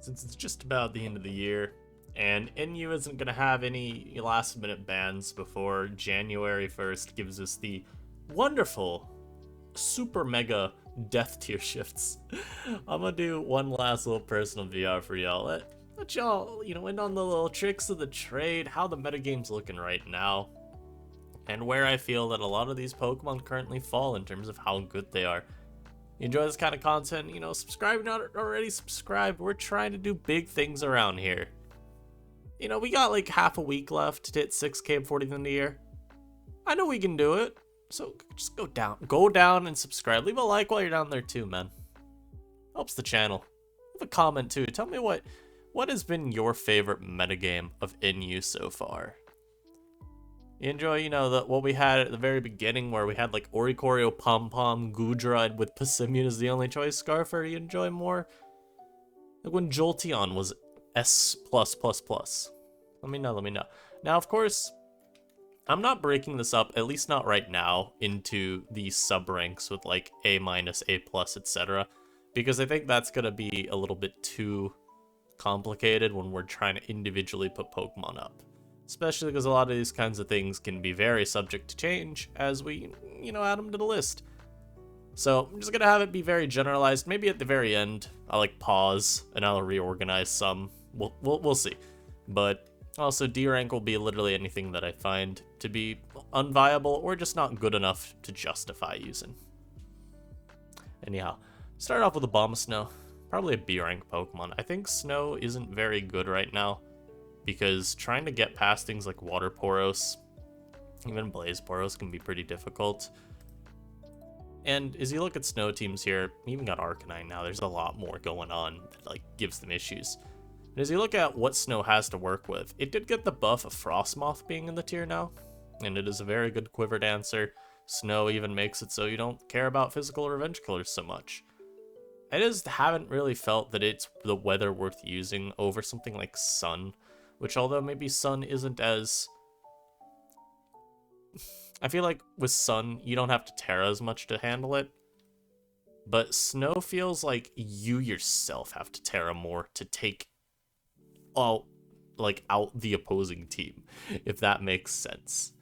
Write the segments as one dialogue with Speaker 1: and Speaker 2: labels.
Speaker 1: since it's just about the end of the year, and NU isn't going to have any last-minute bans before January 1st gives us the wonderful, super mega death tier shifts. I'm going to do one last little personal VR for y'all. Let y'all, in on the little tricks of the trade, how the metagame's looking right now, and where I feel that a lot of these Pokemon currently fall in terms of how good they are. You enjoy this kind of content, subscribe if you're not already subscribed. We're trying to do big things around here. We got like half a week left to hit 6K before the end of the year. I know we can do it. So just go down and subscribe. Leave a like while you're down there too, man. Helps the channel. Leave a comment too. Tell me what has been your favorite metagame of NU so far. You enjoy, what we had at the very beginning where we had like Oricorio, Pom-Pom, Goodra with Passimian as the only choice scarf, or you enjoy more? Like when Jolteon was S+++. Let me know. Now, of course, I'm not breaking this up, at least not right now, into these sub-ranks with like A-, A+, etc. Because I think that's going to be a little bit too complicated when we're trying to individually put Pokemon up. Especially because a lot of these kinds of things can be very subject to change as we, add them to the list. So I'm just going to have it be very generalized. Maybe at the very end, I'll pause and I'll reorganize some. We'll see. But also D rank will be literally anything that I find to be unviable or just not good enough to justify using. Anyhow, start off with a Abomasnow. Probably a B rank Pokemon. I think Snow isn't very good right now, because trying to get past things like Water Poros, even Blaze Poros, can be pretty difficult. And as you look at Snow teams here, you even got Arcanine now, there's a lot more going on that gives them issues. And as you look at what Snow has to work with, it did get the buff of Frostmoth being in the tier now, and it is a very good Quiver Dancer. Snow even makes it so you don't care about physical revenge killers so much. I just haven't really felt that it's the weather worth using over something like Sun, which although maybe Sun isn't as... I feel like with Sun, you don't have to Terra as much to handle it. But Snow feels like you yourself have to Terra more to take out the opposing team, if that makes sense.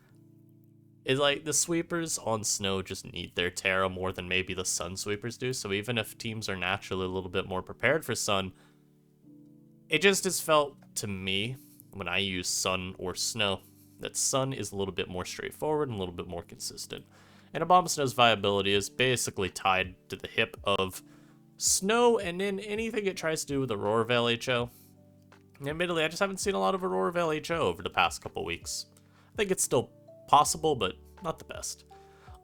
Speaker 1: It's like the sweepers on Snow just need their Terra more than maybe the Sun sweepers do, so even if teams are naturally a little bit more prepared for Sun, it just has felt to me, when I use Sun or Snow, that Sun is a little bit more straightforward and a little bit more consistent. And Abomasnow's viability is basically tied to the hip of Snow, and then anything it tries to do with Aurora Veil HO. And admittedly, I just haven't seen a lot of Aurora Veil HO over the past couple weeks. I think it's still possible, but not the best.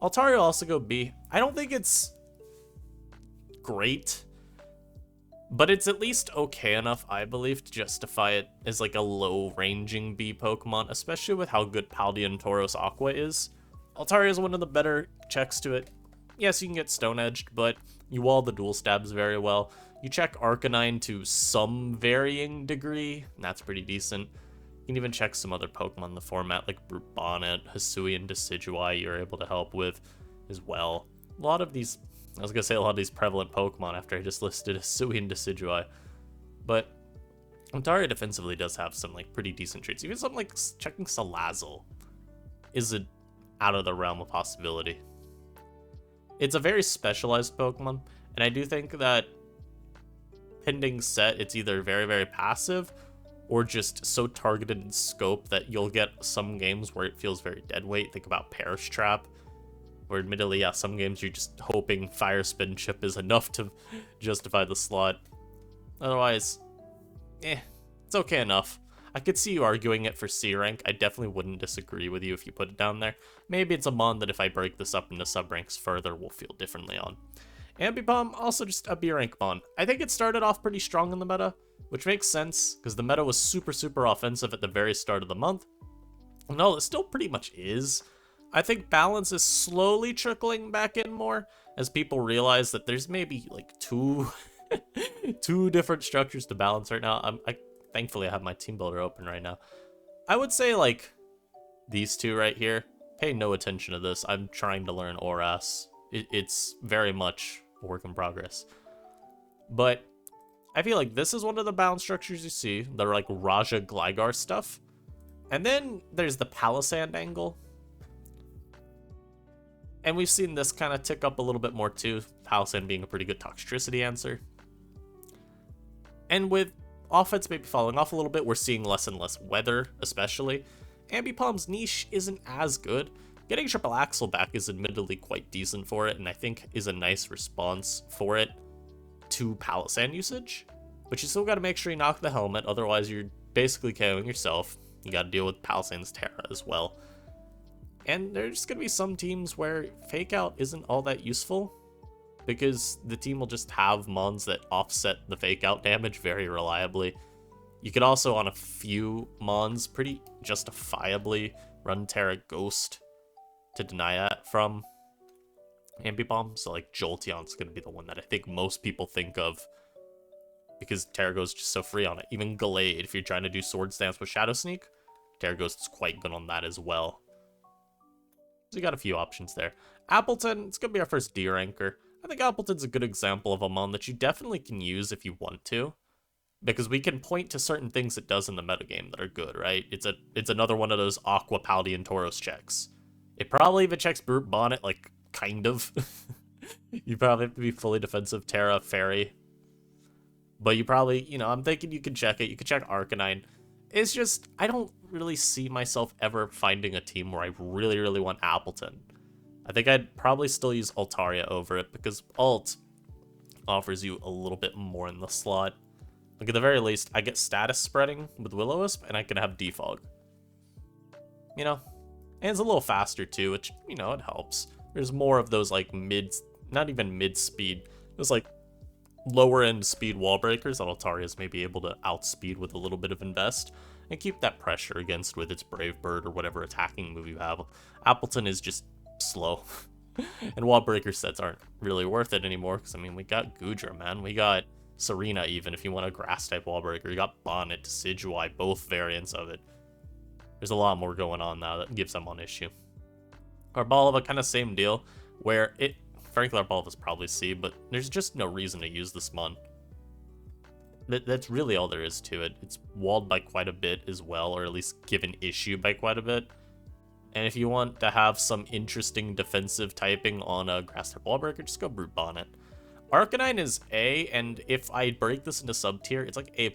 Speaker 1: Altaria will also go B. I don't think it's great, but it's at least okay enough, I believe, to justify it as a low-ranging B Pokemon, especially with how good Paldean Tauros Aqua is. Altaria is one of the better checks to it. Yes, you can get Stone-Edged, but you wall the dual stabs very well. You check Arcanine to some varying degree, and that's pretty decent. You can even check some other Pokemon in the format, like Brute Bonnet, Hisuian Decidueye you're able to help with as well. A lot of these prevalent Pokemon after I just listed Hisuian Decidueye. But Altaria defensively does have some pretty decent traits. Even something like checking Salazzle is out of the realm of possibility. It's a very specialized Pokemon, and I do think that pending set, it's either very, very passive or just so targeted in scope that you'll get some games where it feels very dead weight. Think about Perish Trap, where admittedly, yeah, some games you're just hoping Fire Spin Chip is enough to justify the slot. Otherwise, it's okay enough. I could see you arguing it for C rank. I definitely wouldn't disagree with you if you put it down there. Maybe it's a mon that if I break this up into sub-ranks further, we'll feel differently on. Ambipom, also just a B rank mon. I think it started off pretty strong in the meta, which makes sense, because the meta was super, super offensive at the very start of the month. No, it still pretty much is. I think balance is slowly trickling back in more, as people realize that there's maybe two different structures to balance right now. Thankfully, I have my team builder open right now. I would say, these two right here. Pay no attention to this. I'm trying to learn Oras. It's very much a work in progress. But I feel like this is one of the balance structures you see. They're like Raja Gligar stuff. And then there's the Palisand angle. And we've seen this kind of tick up a little bit more too. Palisand being a pretty good Toxtricity answer. And with offense maybe falling off a little bit, we're seeing less and less weather, especially. Ambipom's niche isn't as good. Getting Triple Axle back is admittedly quite decent for it, and I think is a nice response for it to Palisand usage. But you still got to make sure you knock the helmet, otherwise you're basically KOing yourself. You got to deal with Palisand's Terra as well. And there's going to be some teams where Fake Out isn't all that useful, because the team will just have mons that offset the Fake Out damage very reliably. You could also, on a few mons, pretty justifiably run Terra Ghost to deny that from Ambipom. So like Jolteon's going to be the one that I think most people think of, because Terra Ghost is just so free on it. Even Gallade, if you're trying to do Swords Dance with Shadow Sneak, Terra Ghost is quite good on that as well. So you got a few options there. Appleton, it's going to be our first D ranker. I think Appleton's a good example of a mon that you definitely can use if you want to, because we can point to certain things it does in the metagame that are good, right? It's another one of those Aqua, Paldean, Tauros checks. It probably even checks Brute Bonnet, like, kind of. You probably have to be fully defensive Terra, Fairy. But you probably, I'm thinking you can check it. You can check Arcanine. It's just, I don't really see myself ever finding a team where I really, really want Appleton. I think I'd probably still use Altaria over it, because Alt offers you a little bit more in the slot. Like, at the very least, I get status spreading with Will-O-Wisp, and I can have Defog. And it's a little faster, too, which, it helps. There's more of those, like, not even mid-speed. There's, like, lower-end speed wall breakers that Altaria's may be able to outspeed with a little bit of invest, and keep that pressure against with its Brave Bird or whatever attacking move you have. Appleton is just slow. And wall breaker sets aren't really worth it anymore, because, we got Goodra, man. We got Serena, even, if you want a grass-type wall breaker. You got Bonnet, Decidueye, both variants of it. There's a lot more going on now that gives them an issue. Arboliva, kind of same deal, where frankly, Arboliva's probably C, but there's just no reason to use this mon. That's really all there is to it. It's walled by quite a bit as well, or at least given issue by quite a bit. And if you want to have some interesting defensive typing on a grass-type wall breaker, just go Brute Bonnet. Arcanine is A, and if I break this into sub-tier, it's like A+.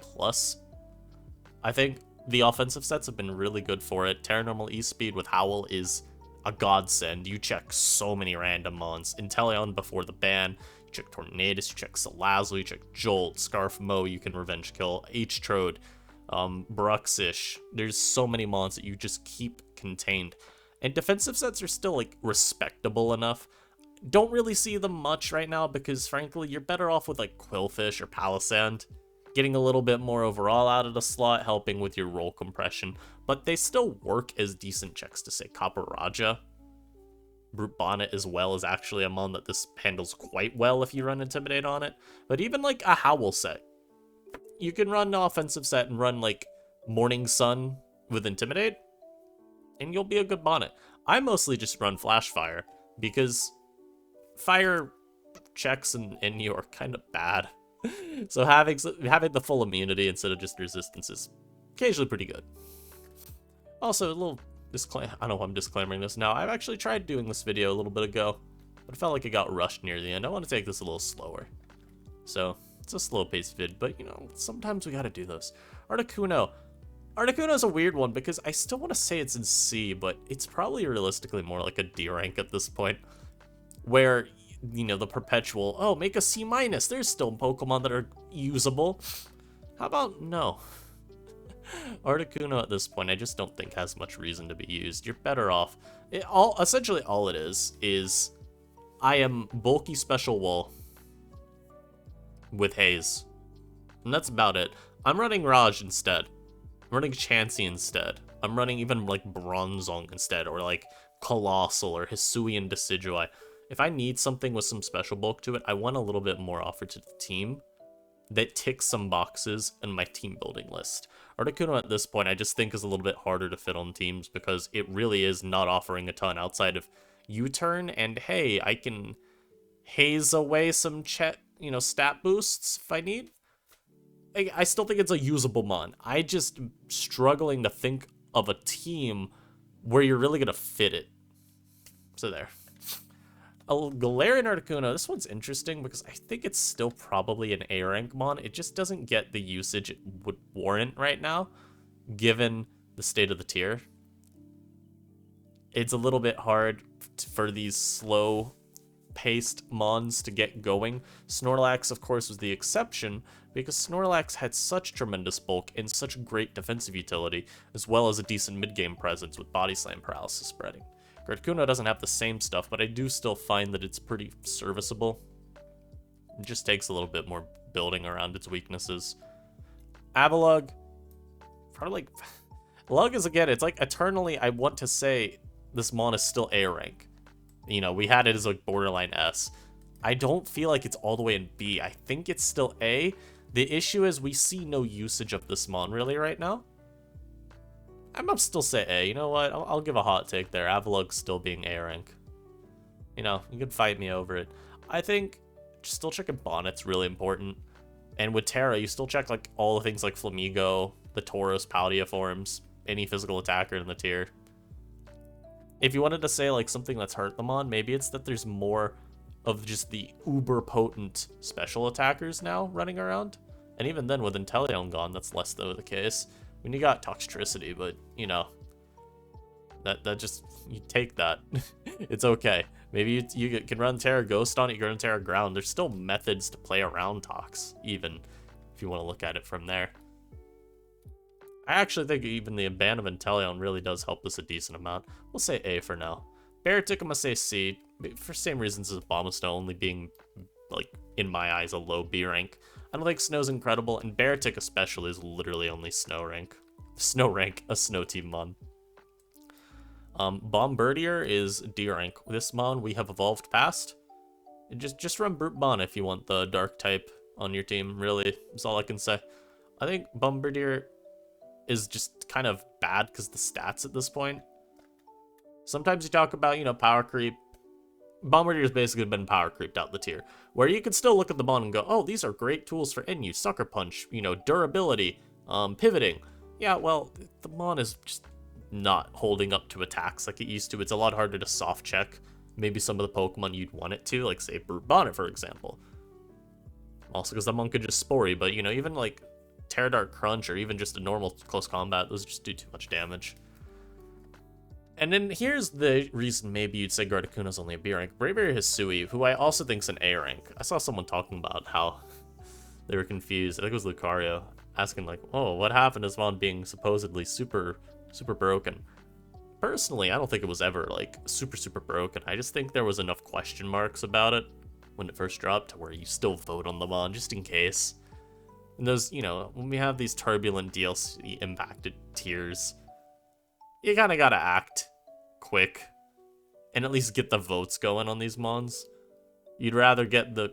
Speaker 1: I think the offensive sets have been really good for it. Terra Normal E-Speed with Howl is a godsend. You check so many random mons. Inteleon before the ban, you check Tornadus, you check Salazzle, you check Jolt, Scarf Mo, you can revenge kill, H-Trode, Bruxish. There's so many mons that you just keep contained. And defensive sets are still, like, respectable enough. Don't really see them much right now because, frankly, you're better off with, like, Quillfish or Palisand. Getting a little bit more overall out of the slot, helping with your roll compression. But they still work as decent checks to say Copper Raja. Brute Bonnet as well is actually a mon that this handles quite well if you run Intimidate on it. But even, like, a Howl set. You can run an offensive set and run, like, Morning Sun with Intimidate, and you'll be a good Bonnet. I mostly just run Flash Fire, because fire checks in you are kind of bad. So having the full immunity instead of just resistance is occasionally pretty good. Also, a little disclaimer. I know I'm disclaiming this now. I've actually tried doing this video a little bit ago, but I felt like it got rushed near the end. I want to take this a little slower. So, it's a slow-paced vid, but, sometimes we gotta do those. Articuno. Articuno's a weird one, because I still want to say it's in C, but it's probably realistically more like a D rank at this point. Where, the perpetual, oh, make a C-. There's still Pokemon that are usable. How about no? Articuno at this point, I just don't think has much reason to be used. You're better off. Essentially all it is I am bulky special wall with Haze. And that's about it. I'm running Raj instead. I'm running Chansey instead. I'm running even like Bronzong instead, or like Colossal or Hisuian Decidueye. If I need something with some special bulk to it, I want a little bit more offered to the team that ticks some boxes in my team building list. Articuno at this point I just think is a little bit harder to fit on teams because it really is not offering a ton outside of U-turn and hey, I can haze away some stat boosts if I need. I still think it's a usable mon. I just struggling to think of a team where you're really gonna fit it. So there. A Galarian Articuno, this one's interesting because I think it's still probably an A rank mon. It just doesn't get the usage it would warrant right now, given the state of the tier. It's a little bit hard for these slow paced mons to get going. Snorlax, of course, was the exception because Snorlax had such tremendous bulk and such great defensive utility, as well as a decent mid-game presence with Body Slam paralysis spreading. Articuno doesn't have the same stuff, but I do still find that it's pretty serviceable. It just takes a little bit more building around its weaknesses. Avalugg, probably like... Lug is, again, it's like eternally, I want to say this mon is still A rank. You know, we had it as like borderline S. I don't feel like it's all the way in B. I think it's still A. The issue is we see no usage of this mon really right now. I'm up still say A. You know what? I'll give a hot take there. Avalugg still being A rank. You know, you could fight me over it. I think just still checking Bonnet's really important. And with Terra, you still check like all the things like Flamigo, the Tauros, Paldia forms, any physical attacker in the tier. If you wanted to say like something that's hurt them on, maybe it's that there's more of just the uber potent special attackers now running around. And even then with Inteleon gone, that's less though the case. When you got Toxtricity, but you know, that just, you take that. It's okay. Maybe you can run Terra Ghost on it, you can run Terra Ground. There's still methods to play around Tox, even if you want to look at it from there. I actually think even the ban of Inteleon really does help this a decent amount. We'll say A for now. Beartic, I'm gonna say C, for same reasons as Abomasnow only being, like, in my eyes, a low B rank. I don't think Snow's incredible, and Beartic especially is literally only Snow rank. Snow rank, a Snow team mon. Bombardier is D rank. This mon we have evolved past. Just run Brute Bon if you want the Dark type on your team, really, is all I can say. I think Bombardier is just kind of bad because the stats at this point. Sometimes you talk about, you know, power creep. Bombardier's basically been power creeped out the tier, where you can still look at the mon and go, oh, these are great tools for NU, Sucker Punch, you know, durability, pivoting. Yeah, well, the mon is just not holding up to attacks like it used to. It's a lot harder to soft check maybe some of the Pokemon you'd want it to, like say Brute Bonnet, for example. Also because that mon could just Spory, but you know, even like Terradart Crunch or even just a normal close combat, those just do too much damage. And then here's the reason maybe you'd say Gardecuna's only a B rank. Braviary Hisui, who I also think's an A rank. I saw someone talking about how they were confused. I think it was Lucario asking like, oh, what happened to this mon being supposedly super broken? Personally, I don't think it was ever like super broken. I just think there was enough question marks about it when it first dropped to where you still vote on the mon just in case. And those, you know, when we have these turbulent DLC impacted tiers, you kind of gotta act quick and at least get the votes going on these mons. You'd rather get the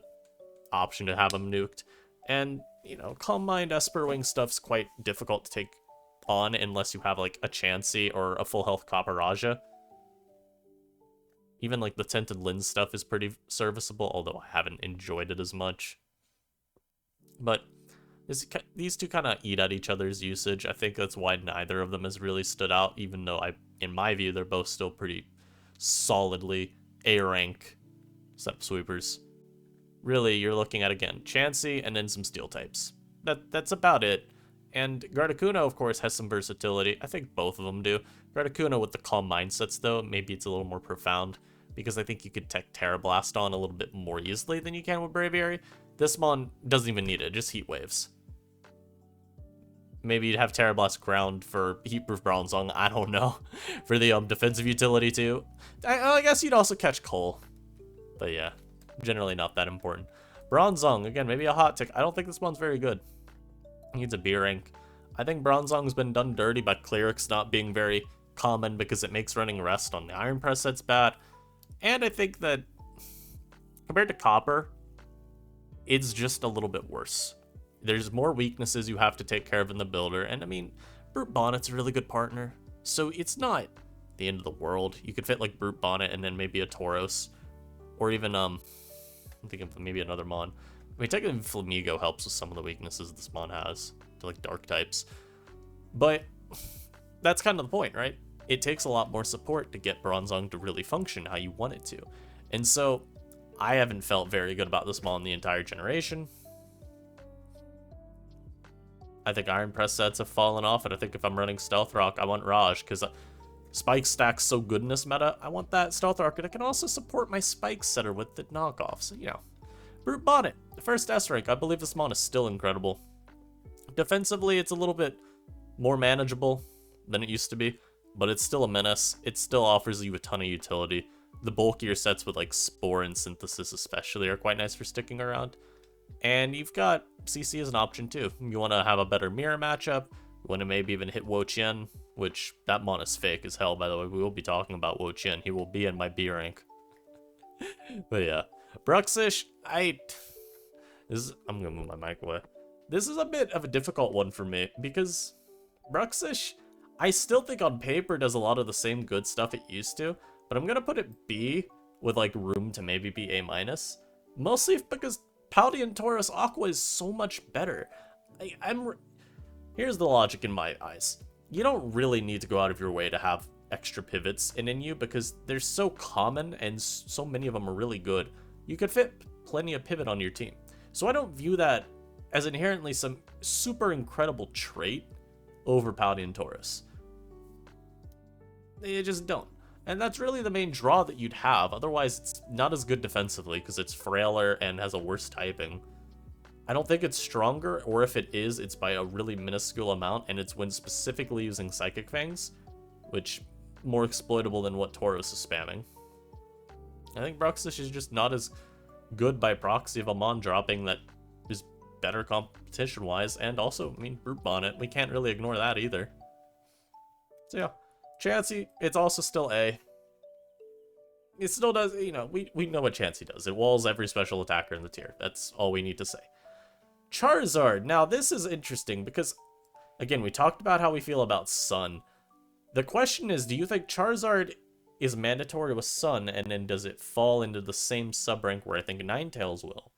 Speaker 1: option to have them nuked. And, you know, Calm Mind Esperwing stuff's quite difficult to take on unless you have like a Chansey or a full health Copperajah. Even like the Tinted Lens stuff is pretty serviceable, although I haven't enjoyed it as much. But these two kind of eat at each other's usage. I think that's why neither of them has really stood out, even though in my view, they're both still pretty solidly A rank step sweepers. Really, you're looking at, again, Chansey and then some steel types. That's about it. And Gardecuno, of course, has some versatility. I think both of them do. Gardecuno with the calm mindsets, though, maybe it's a little more profound, because I think you could tech Terra Blast on a little bit more easily than you can with Braviary. This mon doesn't even need it, just Heat Waves. Maybe you'd have Terra Blast Ground for Heatproof Bronzong, I don't know, for the defensive utility too. I guess you'd also catch Cole. But yeah, generally not that important. Bronzong, again, maybe a hot tick. I don't think this one's very good. He needs a B rank. I think Bronzong's been done dirty by Clerics not being very common because it makes running Rest on the Iron Press sets bad. And I think that compared to Copper, it's just a little bit worse. There's more weaknesses you have to take care of in the builder, and I mean, Brute Bonnet's a really good partner, so it's not the end of the world. You could fit like Brute Bonnet and then maybe a Tauros, or even I'm thinking of maybe another mon. I mean, technically Flamigo helps with some of the weaknesses this mon has to like dark types, but that's kind of the point, right? It takes a lot more support to get Bronzong to really function how you want it to. And so I haven't felt very good about this mon the entire generation. I think Iron Press sets have fallen off, and I think if I'm running Stealth Rock, I want Raj, because Spike stack's so good in this meta. I want that Stealth Rock, and I can also support my Spike setter with the knockoff. So, you know. Brute Bonnet, the first S rank. I believe this mon is still incredible. Defensively, it's a little bit more manageable than it used to be, but it's still a menace. It still offers you a ton of utility. The bulkier sets with like Spore and Synthesis especially are quite nice for sticking around. And you've got CC as an option too. You want to have a better mirror matchup. You want to maybe even hit Wo Chien, which that mon is fake as hell, by the way. We will be talking about Wo Chien. He will be in my B rank. But yeah. Bruxish, I'm gonna move my mic away. This is a bit of a difficult one for me because Bruxish, I still think on paper does a lot of the same good stuff it used to, but I'm gonna put it B with like room to maybe be A-, mostly because Paldean Taurus Aqua is so much better. Here's the logic in my eyes. You don't really need to go out of your way to have extra pivots in you because they're so common and so many of them are really good. You could fit plenty of pivot on your team. So I don't view that as inherently some super incredible trait over Paldean Taurus. They just don't. And that's really the main draw that you'd have. Otherwise, it's not as good defensively because it's frailer and has a worse typing. I don't think it's stronger, or if it is, it's by a really minuscule amount, and it's when specifically using Psychic Fangs, which more exploitable than what Tauros is spamming. I think Bruxish is just not as good by proxy of a mon dropping that is better competition-wise, and also, I mean, Brute Bonnet, we can't really ignore that either. So yeah, Chansey, it's also still A. It still does, you know, we know what Chansey does. It walls every special attacker in the tier. That's all we need to say. Charizard, now this is interesting because, again, we talked about how we feel about Sun. The question is, do you think Charizard is mandatory with Sun, and then does it fall into the same sub-rank where I think Ninetales will?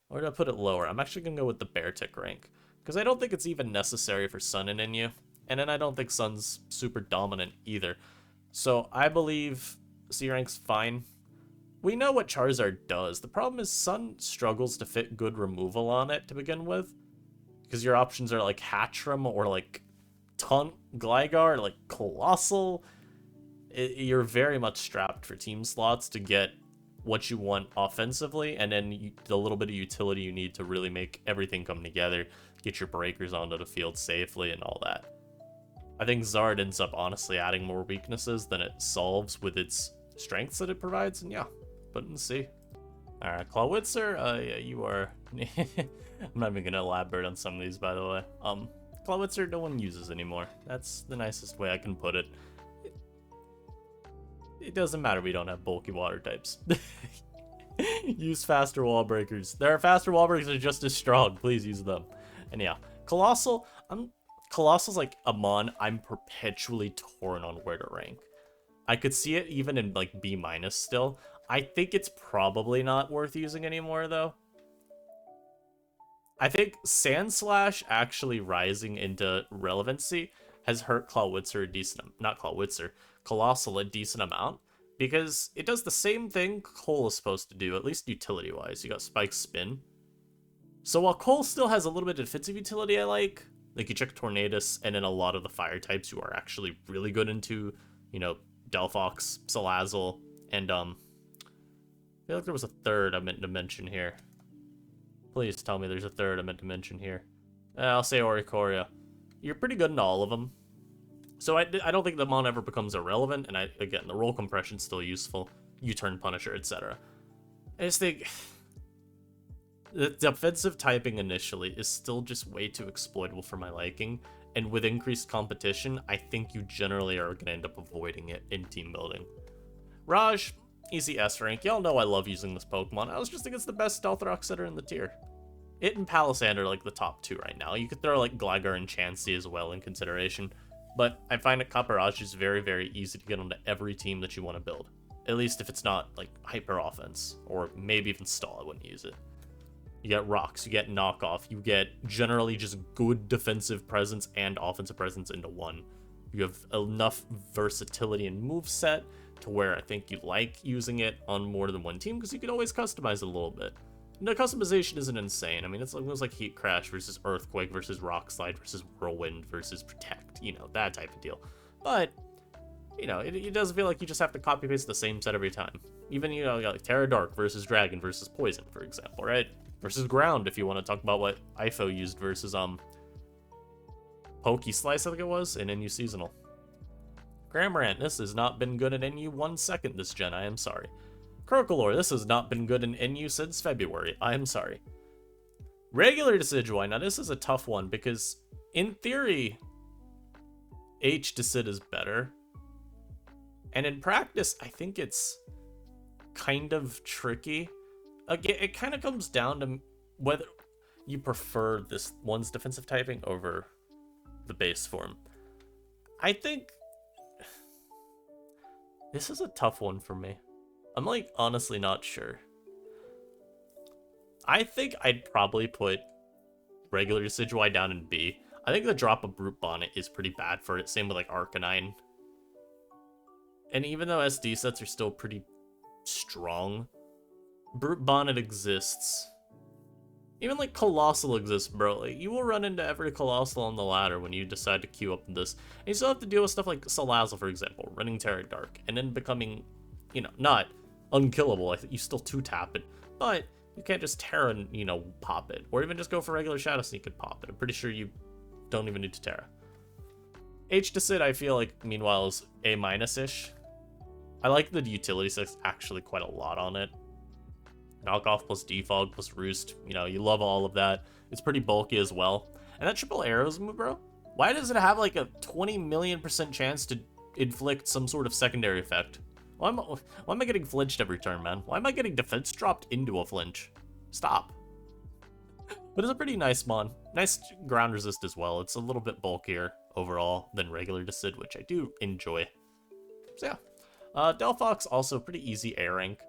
Speaker 1: Or do I put it lower? I'm actually going to go with the Beartic rank, because I don't think it's even necessary for Sun and Inu, and then I don't think Sun's super dominant either. So I believe C rank's fine. We know what Charizard does. The problem is Sun struggles to fit good removal on it to begin with, because your options are like Hatchram or like Taunt Gligar, or like Colossal. You're very much strapped for team slots to get what you want offensively, and then the little bit of utility you need to really make everything come together, get your breakers onto the field safely and all that. I think Zard ends up honestly adding more weaknesses than it solves with its strengths that it provides, and yeah, put in C. Alright, Clawitzer, yeah, you are... I'm not even gonna elaborate on some of these, by the way. Clawitzer no one uses anymore. That's the nicest way I can put it. It doesn't matter we don't have bulky water types. Use faster wall breakers. There are faster wall breakers that are just as strong. Please use them. And yeah, Colossal, Colossal's like a mon I'm perpetually torn on where to rank. I could see it even in like B- still. I think it's probably not worth using anymore though. I think Sandslash actually rising into relevancy has hurt Clawitzer a decent, not Clawitzer, Colossal a decent amount, because it does the same thing Cole is supposed to do, at least utility-wise. You got Spike Spin. So while Cole still has a little bit of defensive utility I like you check Tornadus, and then a lot of the fire types you are actually really good into, you know, Delphox, Salazzle, and I feel like there was a third I meant to mention here. Please tell me there's a third I meant to mention here. I'll say Oricorio. You're pretty good in all of them. So I don't think the mon ever becomes irrelevant, and again, the roll compression's still useful. U-turn Punisher, etc. I just think the defensive typing initially is still just way too exploitable for my liking, and with increased competition, I think you generally are going to end up avoiding it in team building. Raj, easy S rank. Y'all know I love using this Pokemon. I was just think it's the best Stealth Rock setter in the tier. It and Palisand are like the top two right now. You could throw like Gligar and Chansey as well in consideration. But I find that Copperage is very, very easy to get onto every team that you want to build. At least if it's not like hyper offense, or maybe even stall, I wouldn't use it. You get rocks, you get knockoff, you get generally just good defensive presence and offensive presence into one. You have enough versatility and moveset to where I think you like using it on more than one team because you can always customize it a little bit. And the customization isn't insane. I mean, it's almost like Heat Crash versus Earthquake versus Rock Slide versus Whirlwind versus Protect, you know, that type of deal. But, you know, it does feel like you just have to copy paste the same set every time. Even, you know, like Terra Dark versus Dragon versus Poison, for example, right? Versus Ground, if you want to talk about what IFO used versus, Pokey Slice, I think it was, in NU Seasonal. Cramorant, this has not been good in NU 1 second this gen, I am sorry. Crocolore, this has not been good in NU since February, I am sorry. Regular Decidueye, now this is a tough one, because, in theory, H Decid is better. And in practice, I think it's kind of tricky. Again, it kind of comes down to whether you prefer this one's defensive typing over the base form. I think this is a tough one for me. I'm like honestly not sure. I think I'd probably put regular Decidueye down in B. I think the drop of Brute Bonnet is pretty bad for it. Same with like Arcanine. And even though SD sets are still pretty strong, Brute Bonnet exists. Even like Colossal exists, bro. Like, you will run into every Colossal on the ladder when you decide to queue up this. And you still have to deal with stuff like Salazzle, for example, running Terra Dark, and then becoming, you know, not unkillable. I think you still 2-tap it, but you can't just Terra and, you know, pop it. Or even just go for regular Shadow Sneak and pop it. I'm pretty sure you don't even need to Terra. H Decid, I feel like, meanwhile, is A-ish. I like the utility sets actually quite a lot on it. Knockoff plus Defog plus Roost, you know, you love all of that. It's pretty bulky as well. And that triple arrows move, bro, why does it have like a 20 million% chance to inflict some sort of secondary effect? Why am I getting flinched every turn, man? Why am I getting defense dropped into a flinch? Stop. But it's a pretty nice mon. Nice ground resist as well. It's a little bit bulkier overall than regular Decid, which I do enjoy. So yeah. Delphox also pretty easy A rank.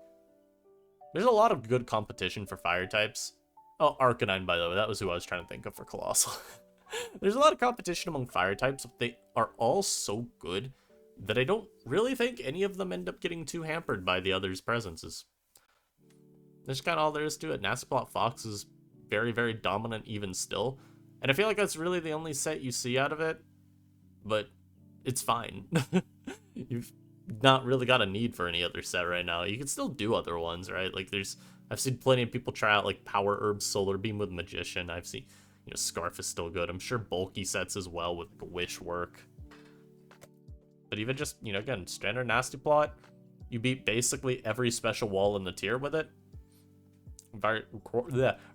Speaker 1: There's a lot of good competition for fire types. Oh, Arcanine, by the way, that was who I was trying to think of for Colossal. There's a lot of competition among fire types, but they are all so good that I don't really think any of them end up getting too hampered by the others' presences. That's kind of all there is to it. Nastiplot Fox is very, very dominant even still. And I feel like that's really the only set you see out of it, but it's fine. You've not really got a need for any other set right now. You can still do other ones, right? Like I've seen plenty of people try out like Power Herb Solar Beam with Magician. I've seen, you know, Scarf is still good. I'm sure bulky sets as well with like Wish work. But even just, you know, again, standard Nastiplot, you beat basically every special wall in the tier with it.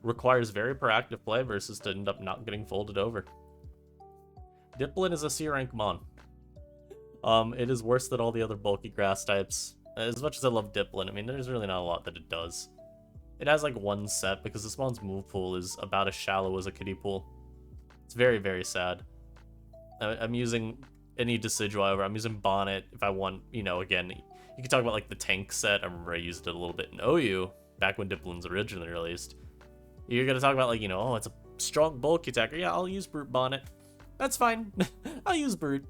Speaker 1: Requires very proactive play versus to end up not getting folded over. Dipplin is a C rank mon. It is worse than all the other bulky grass types. As much as I love Dipplin, I mean, there's really not a lot that it does. It has like one set because this mon's move pool is about as shallow as a kiddie pool. It's very, very sad. I'm using any Decidueye over. I'm using Bonnet if I want, you know, again, you can talk about like the tank set. I remember I used it a little bit in OU back when Dipplin's originally released. You're gonna talk about like, you know, oh, it's a strong bulky attacker. Yeah, I'll use Brute Bonnet. That's fine. I'll use Brute.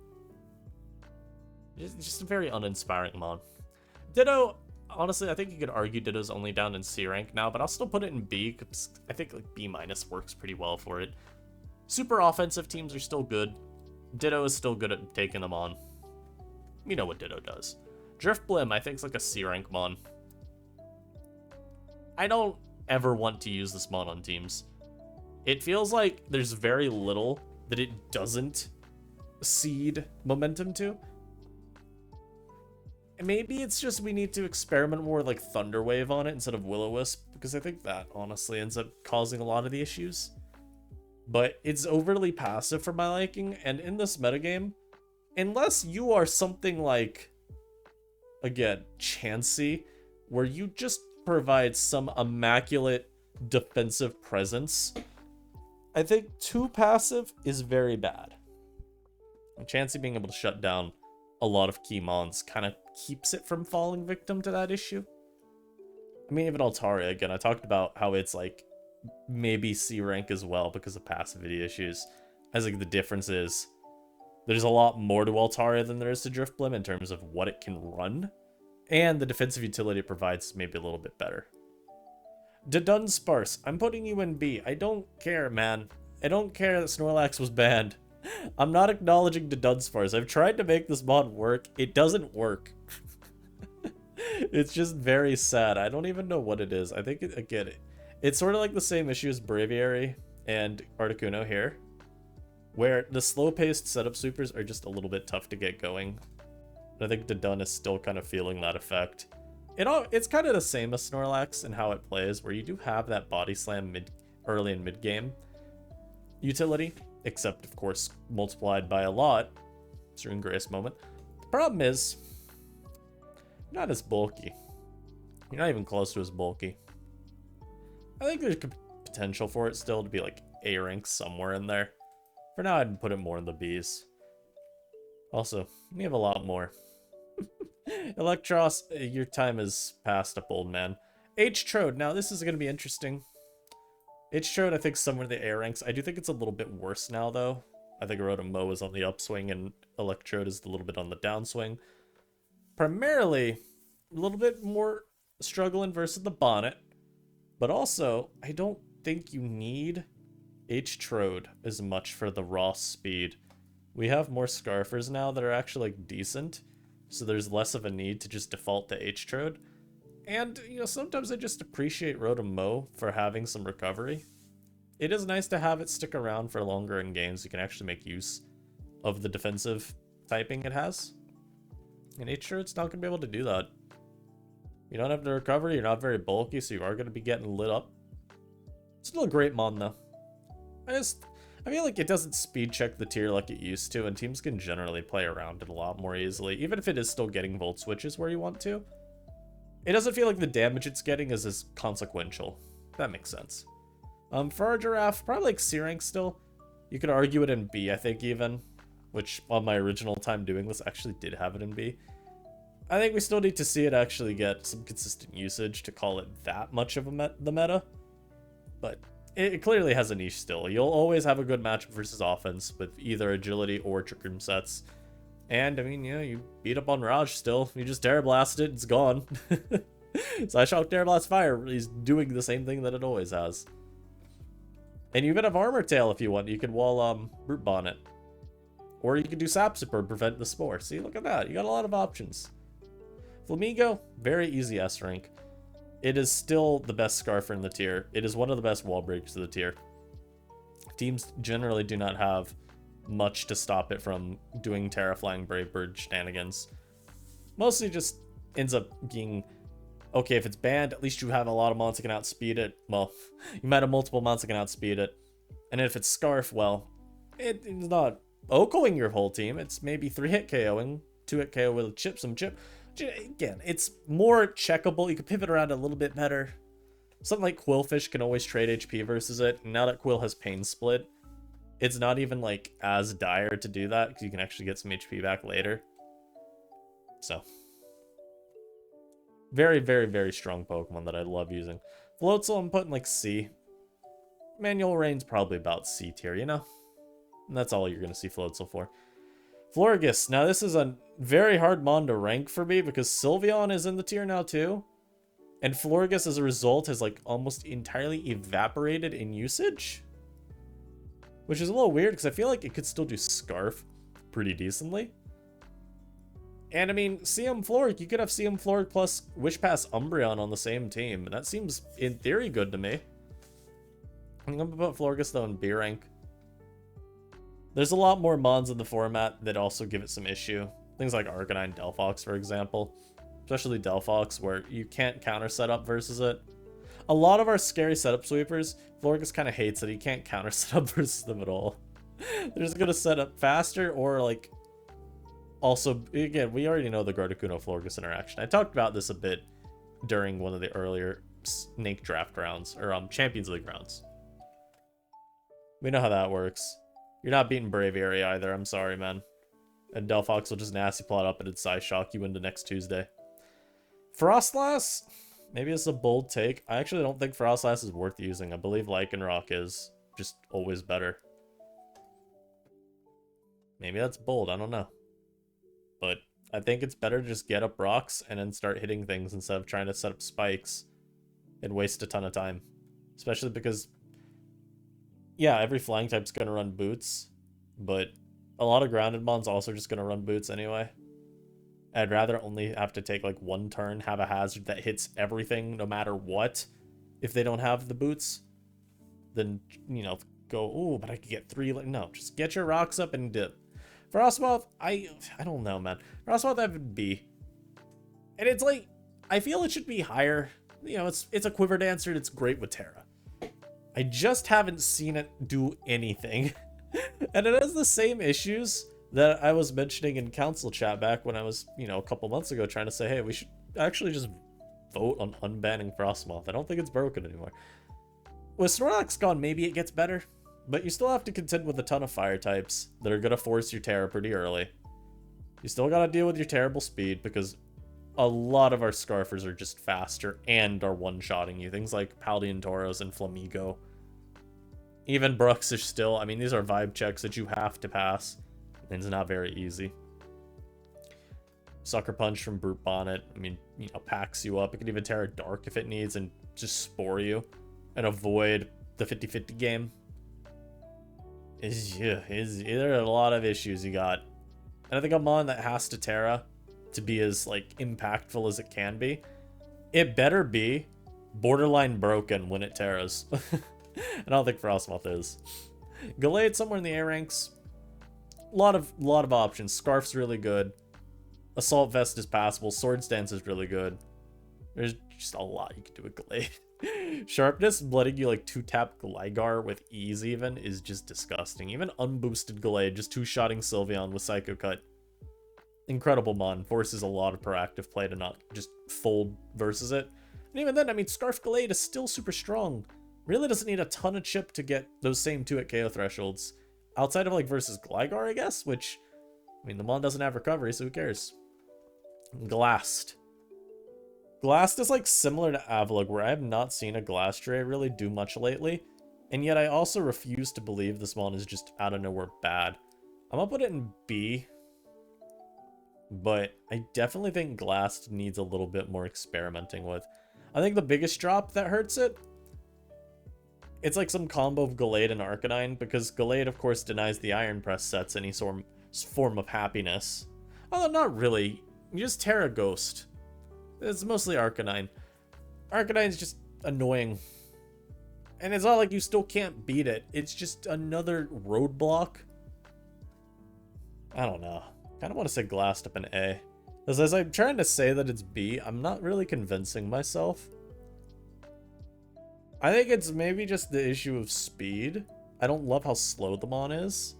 Speaker 1: It's just a very uninspiring mon. Ditto, honestly, I think you could argue Ditto's only down in C rank now, but I'll still put it in B, because I think like B- works pretty well for it. Super offensive teams are still good. Ditto is still good at taking them on. You know what Ditto does. Driftblim, I think, is like a C rank mon. I don't ever want to use this mon on teams. It feels like there's very little that it doesn't cede momentum to. Maybe it's just we need to experiment more with like Thunderwave on it instead of Will-O-Wisp, because I think that honestly ends up causing a lot of the issues. But it's overly passive for my liking, and in this metagame, unless you are something like, again, Chansey, where you just provide some immaculate defensive presence, I think too passive is very bad. And Chansey being able to shut down a lot of key mons kind of keeps it from falling victim to that issue. I mean, even Altaria, again, I talked about how it's like maybe C rank as well because of passivity issues. As like the difference is there's a lot more to Altaria than there is to Driftblim in terms of what it can run, and the defensive utility it provides is maybe a little bit better. Dunsparce, I'm putting you in B. I don't care, man. I don't care that Snorlax was banned. I'm not acknowledging Dunsparce. I've tried to make this mod work. It doesn't work. It's just very sad. I don't even know what it is. I think, again, it's sort of like the same issue as Braviary and Articuno here, where the slow-paced setup sweepers are just a little bit tough to get going. I think Dodun is still kind of feeling that effect. It's kind of the same as Snorlax in how it plays, where you do have that body slam early and mid-game utility, except, of course, multiplied by a lot during Grace Moment. The problem is, you're not as bulky. You're not even close to as bulky. I think there's potential for it still to be like A rank somewhere in there. For now, I'd put it more in the Bs. Also, we have a lot more. Electros, your time is past up, old man. H-Trode, now this is going to be interesting. H-Trode, I think, somewhere in the A ranks. I do think it's a little bit worse now, though. I think Rotom-Mow is on the upswing, and Electrode is a little bit on the downswing. Primarily, a little bit more struggling versus the Bonnet. But also, I don't think you need H-Trode as much for the raw speed. We have more Scarfers now that are actually, like, decent. So there's less of a need to just default to H-Trode. And, you know, sometimes I just appreciate Rotom-Mow for having some recovery. It is nice to have it stick around for longer in games. You can actually make use of the defensive typing it has. And H-Trode's not going to be able to do that. You don't have the recovery, you're not very bulky, so you are going to be getting lit up. Still a great mon, though. I feel like it doesn't speed check the tier like it used to, and teams can generally play around it a lot more easily, even if it is still getting volt switches where you want to. It doesn't feel like the damage it's getting is as consequential. That makes sense. For our Giraffe, probably like C rank still. You could argue it in B, I think, even, which on my original time doing this actually did have it in B. I think we still need to see it actually get some consistent usage to call it that much of the meta, but it clearly has a niche still. You'll always have a good matchup versus offense with either agility or trick room sets. And, I mean, you know, you beat up on Raj still. You just Terra Blast it, it's gone. Psyshock Terra Blast Fire is doing the same thing that it always has. And you even have Armor Tail if you want. You can wall Brute Bonnet. Or you can do Sap Sipper and prevent the Spore. See, look at that. You got a lot of options. Flamigo, very easy S rank. It is still the best Scarfer in the tier. It is one of the best wall breakers of the tier. Teams generally do not have much to stop it from doing Terra Flying Brave Bird shenanigans. Mostly just ends up being, okay, if it's banned, at least you have a lot of mons that can outspeed it. Well, you might have multiple mons that can outspeed it. And if it's Scarf, well, it's not OHKOing your whole team. It's maybe 3-hit KOing, 2-hit KO with some chip. Again, it's more checkable. You can pivot around a little bit better. Something like Quillfish can always trade HP versus it. And now that Quill has Pain Split, it's not even like as dire to do that because you can actually get some HP back later. So, very, very, very strong Pokemon that I love using. Floatzel, I'm putting like C. Manual Rain's probably about C tier, you know? And that's all you're going to see Floatzel for. Florges. Now, this is a very hard mon to rank for me because Sylveon is in the tier now too. And Florges, as a result, has like almost entirely evaporated in usage. Which is a little weird because I feel like it could still do Scarf pretty decently. And I mean, CM Floric, you could have CM Floric plus Wish Pass Umbreon on the same team. And that seems, in theory, good to me. I'm going to put Florges, though, in B rank. There's a lot more mons in the format that also give it some issue. Things like Arcanine Delphox, for example. Especially Delphox, where you can't counter setup versus it. A lot of our scary setup sweepers, Florges kind of hates that he can't counter setup versus them at all. They're just going to set up faster or, like... Also, again, we already know the Gardecuno-Florges interaction. I talked about this a bit during one of the earlier Snake Draft rounds, or Champions League rounds. We know how that works. You're not beating Braviary either, I'm sorry, man. And Delphox will just nasty plot up and it's Psyshock you into next Tuesday. Frostlass? Maybe it's a bold take. I actually don't think Frostlass is worth using. I believe Lycanroc is just always better. Maybe that's bold, I don't know. But I think it's better to just get up rocks and then start hitting things instead of trying to set up spikes and waste a ton of time. Especially because, yeah, every flying type's gonna run boots, but a lot of grounded mons also just gonna run boots anyway. I'd rather only have to take like one turn, have a hazard that hits everything no matter what, if they don't have the boots, than, you know, go, ooh, but I could get 3, like, no, just get your rocks up and dip. Frostmoth, I don't know, man. Frostmoth I would B. And it's like, I feel it should be higher. You know, it's a Quiver Dancer and it's great with Terra. I just haven't seen it do anything. And it has the same issues that I was mentioning in council chat back when I was, you know, a couple months ago trying to say, hey, we should actually just vote on unbanning Frostmoth. I don't think it's broken anymore. With Snorlax gone, maybe it gets better, but you still have to contend with a ton of fire types that are going to force your Terra pretty early. You still got to deal with your terrible speed because a lot of our Scarfers are just faster and are one-shotting you. Things like Paldean Tauros and Flamigo. Even Brooks is still, I mean, these are vibe checks that you have to pass. And it's not very easy. Sucker Punch from Brute Bonnet, I mean, you know, packs you up. It can even Terra Dark if it needs and just spore you and avoid the 50-50 game. There are a lot of issues you got. And I think a mon that has to Terra to be as, like, impactful as it can be, it better be borderline broken when it Terras. I don't think Frostmoth is. Gallade somewhere in the A ranks. A lot of options. Scarf's really good. Assault Vest is passable. Sword Stance is really good. There's just a lot you can do with Glade. Sharpness, letting you like 2-tap Gligar with ease even, is just disgusting. Even unboosted Glade, just 2-shotting Sylveon with Psycho Cut. Incredible mon. Forces a lot of proactive play to not just fold versus it. And even then, I mean, Scarf Glade is still super strong. Really doesn't need a ton of chip to get those same 2-hit KO thresholds. Outside of, like, versus Gligar, I guess, which, I mean, the mon doesn't have recovery, so who cares? Glassed. Glassed is, like, similar to Avalugg, where I have not seen a Glastrier really do much lately, and yet I also refuse to believe this mon is just out of nowhere bad. I'm gonna put it in B, but I definitely think Glassed needs a little bit more experimenting with. I think the biggest drop that hurts it, it's like some combo of Gallade and Arcanine, because Gallade, of course, denies the Iron Press sets any form of happiness. Although not really. You just Terra Ghost. It's mostly Arcanine. Arcanine's just annoying. And it's not like you still can't beat it. It's just another roadblock. I don't know. I kind of want to say Glassed up in A. Because as I'm trying to say that it's B, I'm not really convincing myself. I think it's maybe just the issue of speed. I don't love how slow the mon is.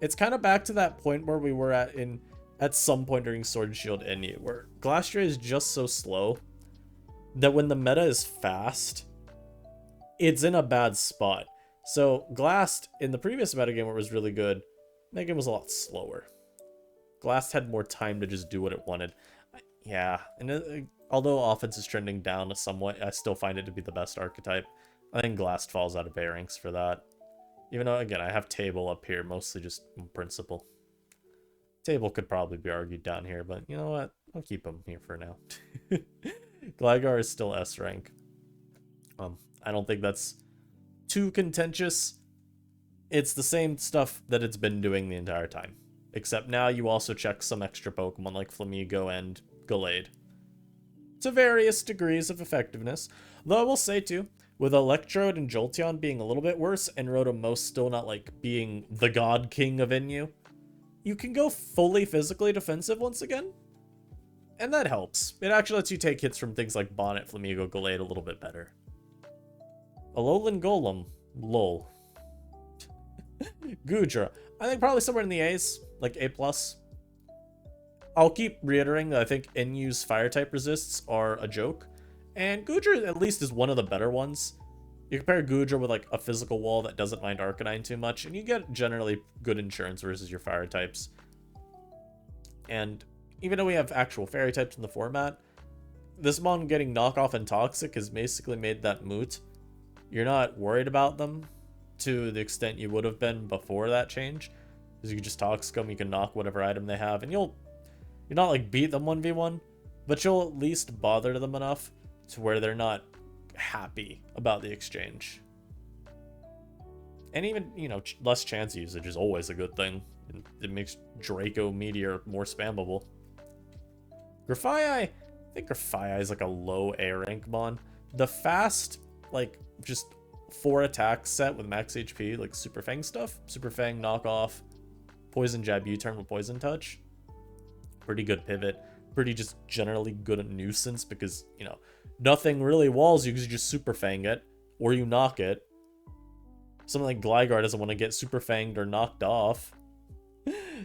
Speaker 1: It's kind of back to that point where we were at some point during Sword and Shield NU, where Glastrier is just so slow that when the meta is fast, it's in a bad spot. So Glassed, in the previous metagame where it was really good, that game was a lot slower. Glassed had more time to just do what it wanted. Yeah, and although offense is trending down somewhat, I still find it to be the best archetype. I think Glassed falls out of bearings for that. Even though, again, I have Table up here, mostly just principle. Table could probably be argued down here, but you know what? I'll keep him here for now. Gligar is still S rank. I don't think that's too contentious. It's the same stuff that it's been doing the entire time. Except now you also check some extra Pokemon like Flamigo and Gallade. To various degrees of effectiveness. Though I will say too, with Electrode and Jolteon being a little bit worse, and Rotom still not like being the God King of NU, you can go fully physically defensive once again. And that helps. It actually lets you take hits from things like Bonnet, Flamigo, Gallade a little bit better. Alolan Golem. Lol. Goodra. I think probably somewhere in the A's. Like A+. I'll keep reiterating that I think NU's fire-type resists are a joke. And Goodra at least is one of the better ones. You compare Goodra with like a physical wall that doesn't mind Arcanine too much, and you get generally good insurance versus your fire types. And even though we have actual fairy types in the format, this mon getting knockoff and toxic has basically made that moot. You're not worried about them to the extent you would have been before that change. Because you can just toxic them, you can knock whatever item they have, and you're not like beat them 1v1, but you'll at least bother them enough to where they're not happy about the exchange. And even, you know, less chance usage is always a good thing. It makes Draco Meteor more spammable. Grafii, I think Grafii is like a low A rank mon. The fast, like, just 4 attack set with max HP, like Super Fang stuff. Super Fang, knockoff, Poison Jab, U-turn with Poison Touch. Pretty good pivot. Pretty just generally good at nuisance because, you know, nothing really walls you because you just Super Fang it. Or you knock it. Something like Gligar doesn't want to get Super Fanged or knocked off.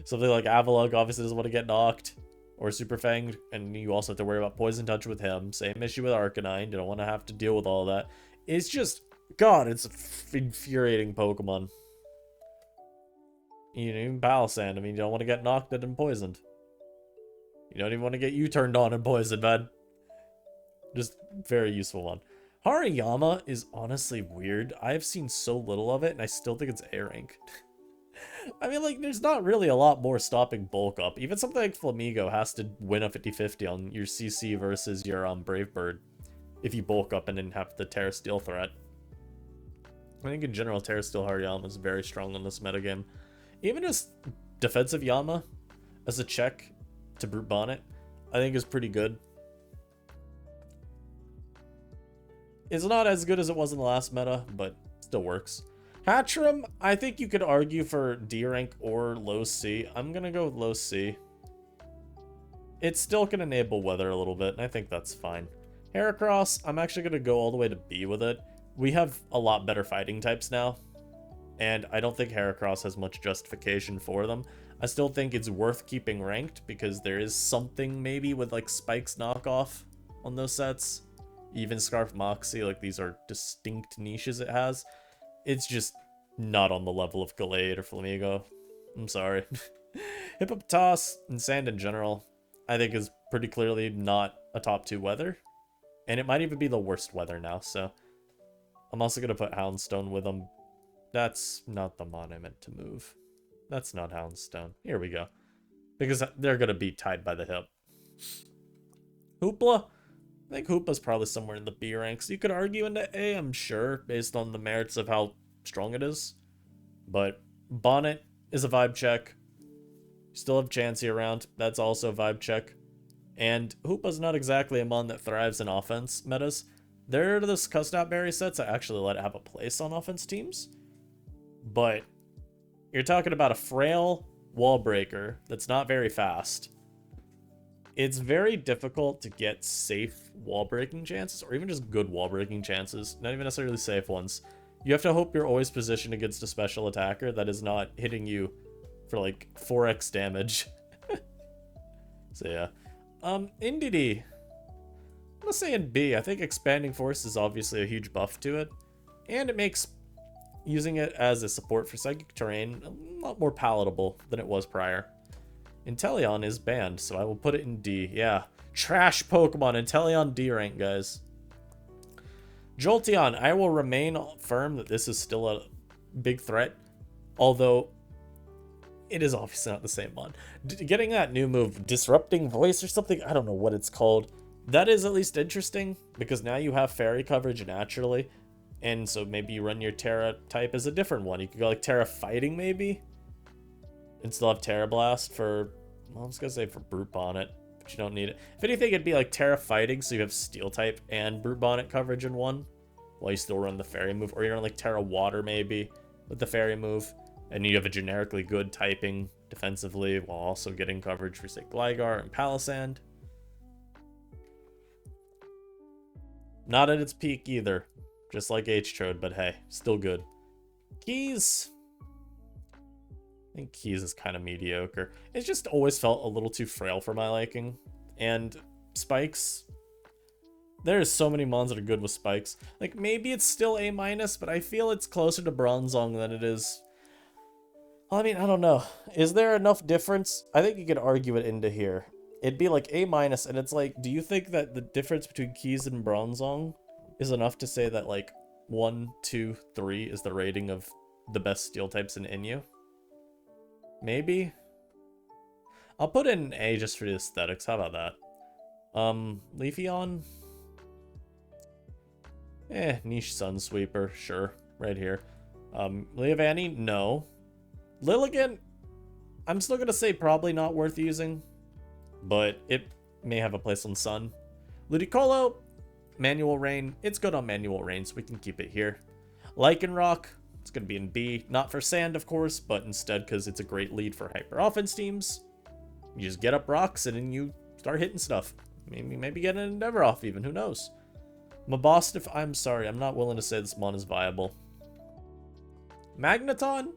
Speaker 1: Something like Avalugg obviously doesn't want to get knocked or Super Fanged, and you also have to worry about Poison Touch with him. Same issue with Arcanine. You don't want to have to deal with all that. It's just, God, it's an infuriating Pokemon. You know, even Palisand, I mean, you don't want to get knocked at and poisoned. You don't even want to get U-turned on and poisoned, man. Just very useful one. Hariyama is honestly weird. I've seen so little of it, and I still think it's A rank. I mean, like, there's not really a lot more stopping bulk up. Even something like Flamigo has to win a 50-50 on your CC versus your Brave Bird if you bulk up and then have the Terra Steel threat. I think in general, Terra Steel Hariyama is very strong in this metagame. Even as defensive Yama, as a check to Brute Bonnet, I think is pretty good. It's not as good as it was in the last meta, but still works. Hatchram, I think you could argue for D rank or low C. I'm gonna go with low C. It still can enable weather a little bit, and I think that's fine. Heracross, I'm actually gonna go all the way to B with it. We have a lot better fighting types now, and I don't think Heracross has much justification for them. I still think it's worth keeping ranked because there is something maybe with like Spike's knockoff on those sets. Even Scarf Moxie, like these are distinct niches it has. It's just not on the level of Gallade or Flamigo. I'm sorry. Hippopotas and Sand in general, I think is pretty clearly not a top 2 weather. And it might even be the worst weather now, so I'm also going to put Houndstone with them. That's not the mon I meant to move. That's not Houndstone. Here we go. Because they're going to be tied by the hip. Hoopla. I think Hoopa's probably somewhere in the B ranks. You could argue into A, I'm sure, based on the merits of how strong it is. But Bonnet is a vibe check. You still have Chansey around. That's also a vibe check. And Hoopa's not exactly a mon that thrives in offense metas. There are those custom berry sets that actually let it have a place on offense teams. But you're talking about a frail wall breaker that's not very fast. It's very difficult to get safe wall breaking chances, or even just good wall breaking chances, not even necessarily safe ones. You have to hope you're always positioned against a special attacker that is not hitting you for like 4x damage. So yeah. Indeedee. I'm gonna say in B. I think Expanding Force is obviously a huge buff to it, and it makes using it as a support for Psychic Terrain a lot more palatable than it was prior. Inteleon is banned, so I will put it in D. Yeah. Trash Pokemon. Inteleon D rank, guys. Jolteon, I will remain firm that this is still a big threat, although it is obviously not the same one. Getting that new move, Disrupting Voice or something, I don't know what it's called. That is at least interesting, because now you have Fairy coverage naturally, and so maybe you run your Terra type as a different one. You could go like Terra Fighting maybe, and still have Terra Blast for, well, I was gonna say for Brute Bonnet, but you don't need it. If anything, it'd be like Terra Fighting, so you have Steel type and Brute Bonnet coverage in one, while you still run the Fairy move, or you run like Terra Water maybe with the Fairy move, and you have a generically good typing defensively while also getting coverage for, say, Gligar and Palisand. Not at its peak either, just like H-Trode, but hey, still good. Keys. I think Keys is kind of mediocre. It's just always felt a little too frail for my liking. And Spikes, there's so many mons that are good with Spikes. Like, maybe it's still A-, but I feel it's closer to Bronzong than it is. I mean, I don't know. Is there enough difference? I think you could argue it into here. It'd be like A minus, and it's like, do you think that the difference between Keys and Bronzong is enough to say that like 1, 2, 3 is the rating of the best steel types in Inu? Maybe? I'll put in an A just for the aesthetics. How about that? Leafeon? Niche Sunsweeper, sure. Right here. Leavanny? No. Lilligant? I'm still gonna say probably not worth using, but it may have a place on Sun. Ludicolo? Manual Rain. It's good on Manual Rain, so we can keep it here. Lycanroc? It's gonna be in B. Not for Sand, of course, but instead because it's a great lead for Hyper Offense teams. You just get up rocks and then you start hitting stuff. Maybe get an Endeavor off even, who knows? Mabostiff, I'm sorry, I'm not willing to say this mon is viable. Magneton?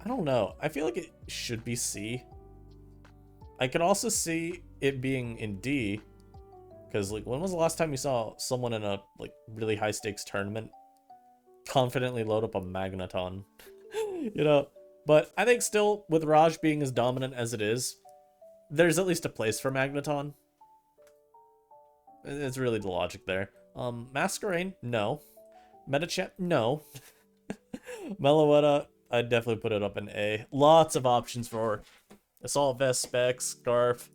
Speaker 1: I don't know. I feel like it should be C. I could also see it being in D, because like, when was the last time you saw someone in a like really high stakes tournament confidently load up a Magneton? You know, but I think still with Raj being as dominant as it is, there's at least a place for Magneton. It's really the logic there. Masquerain, no. Metachamp, no. Meloetta, I'd definitely put it up in A. Lots of options for Assault Vest, Specs, Scarf,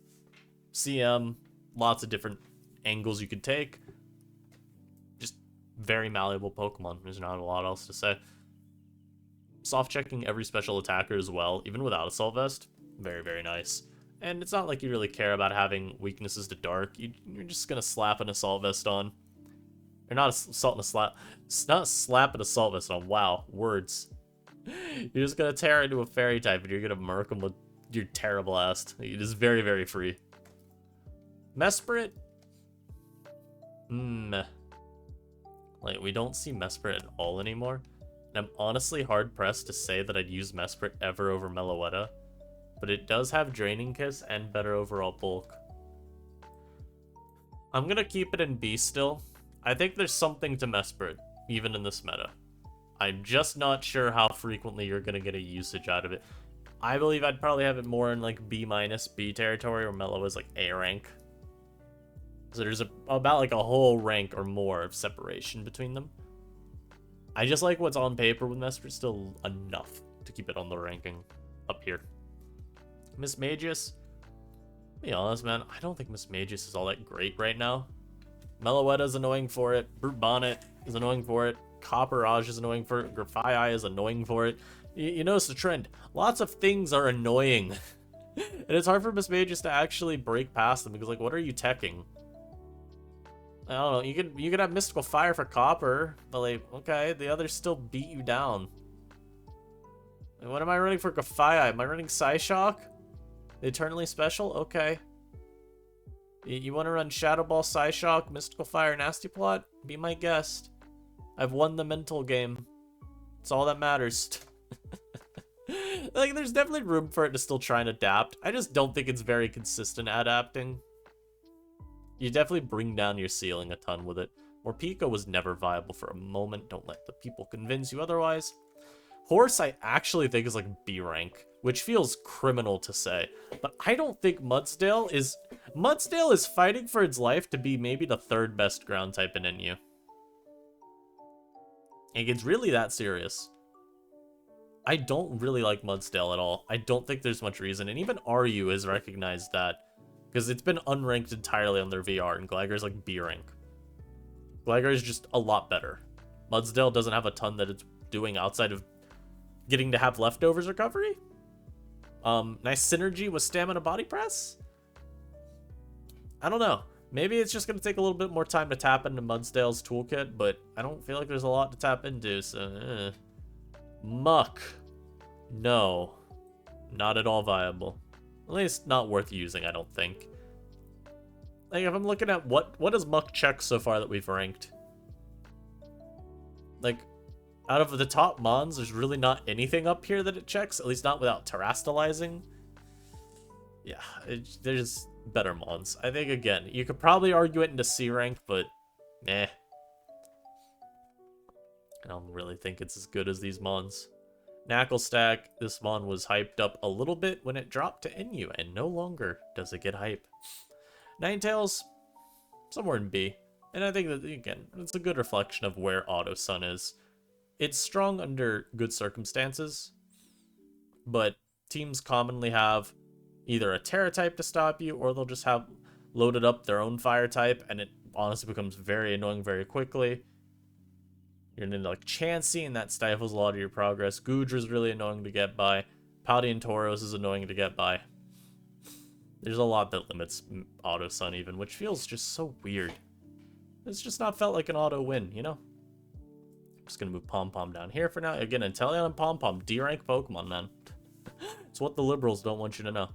Speaker 1: CM. Lots of different angles you could take. Just very malleable Pokemon. There's not a lot else to say. Soft checking every special attacker as well, even without Assault Vest. Very, very nice. And it's not like you really care about having weaknesses to Dark. You're just gonna slap an Assault Vest on. Or not assault and a slap. It's not slap an Assault Vest on. Wow, words. You're just gonna tear into a Fairy type and you're gonna murk him with your terrible ass. It is very, very free. Mesprit? Like, we don't see Mesprit at all anymore. And I'm honestly hard-pressed to say that I'd use Mesprit ever over Meloetta. But it does have Draining Kiss and better overall bulk. I'm gonna keep it in B still. I think there's something to Mesprit, even in this meta. I'm just not sure how frequently you're gonna get a usage out of it. I believe I'd probably have it more in like B minus B territory, or Melo is like A rank. So there's about like a whole rank or more of separation between them. I just like what's on paper with Mesprit still enough to keep it on the ranking up here. Miss Magius, to be honest, man, I don't think Miss Magius is all that great right now. Meloetta's annoying for it. Brute Bonnet is annoying for it. Copperage is annoying for it. Grafii is annoying for it. You notice the trend. Lots of things are annoying. And it's hard for Miss Magius to actually break past them because, like, what are you teching? I don't know. You could have Mystical Fire for Copper, but like, okay, the others still beat you down. And what am I running for Grafii? Am I running Psyshock? Eternally Special? Okay. You want to run Shadow Ball, Psyshock, Mystical Fire, Nasty Plot? Be my guest. I've won the mental game. It's all that matters. Like, there's definitely room for it to still try and adapt. I just don't think it's very consistent adapting. You definitely bring down your ceiling a ton with it. Morpeko was never viable for a moment. Don't let the people convince you otherwise. Horse, I actually think is like B rank, which feels criminal to say. But I don't think Mudsdale is... Mudsdale is fighting for its life to be maybe the third best ground type in NU. Like, it's really that serious. I don't really like Mudsdale at all. I don't think there's much reason. And even RU has recognized that. Because it's been unranked entirely on their VR, and Gligar's like B rank. Gligar is just a lot better. Mudsdale doesn't have a ton that it's doing outside of getting to have leftovers recovery. Nice synergy with Stamina Body Press. I don't know. Maybe it's just going to take a little bit more time to tap into Mudsdale's toolkit, but I don't feel like there's a lot to tap into, so... Muck. No. Not at all viable. At least not worth using, I don't think. Like, if I'm looking at what does Muck check so far that we've ranked? Like, out of the top mons, there's really not anything up here that it checks, at least not without terastalizing. Yeah, there's better mons. I think, again, you could probably argue it into C rank, but I don't really think it's as good as these mons. Knuckle Stack, this mon was hyped up a little bit when it dropped to NU, and no longer does it get hype. Ninetales, somewhere in B. And I think that, again, it's a good reflection of where Auto Sun is. It's strong under good circumstances, but teams commonly have either a Terra type to stop you, or they'll just have loaded up their own fire type, and it honestly becomes very annoying very quickly. You're into like Chansey, and that stifles a lot of your progress. Goodra's really annoying to get by. Paldean Tauros is annoying to get by. There's a lot that limits Auto Sun even, which feels just so weird. It's just not felt like an auto win, you know? I'm just gonna move Pom Pom down here for now. Again, Inteleon and Pom Pom, D-rank Pokemon, man. It's what the liberals don't want you to know.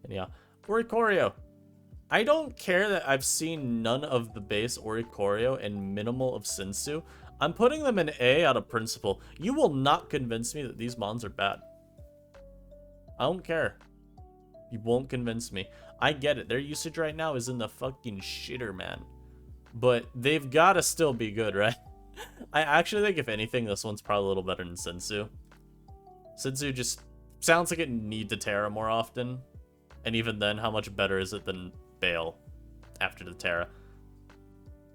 Speaker 1: And yeah, Oricorio. I don't care that I've seen none of the base Oricorio and minimal of Sinsu. I'm putting them in A out of principle. You will not convince me that these mons are bad. I don't care. You won't convince me. I get it. Their usage right now is in the fucking shitter, man. But they've got to still be good, right? I actually think, if anything, this one's probably a little better than Sinsu. Sinsu just sounds like it needs to Terra more often. And even then, how much better is it than Bale after the Terra?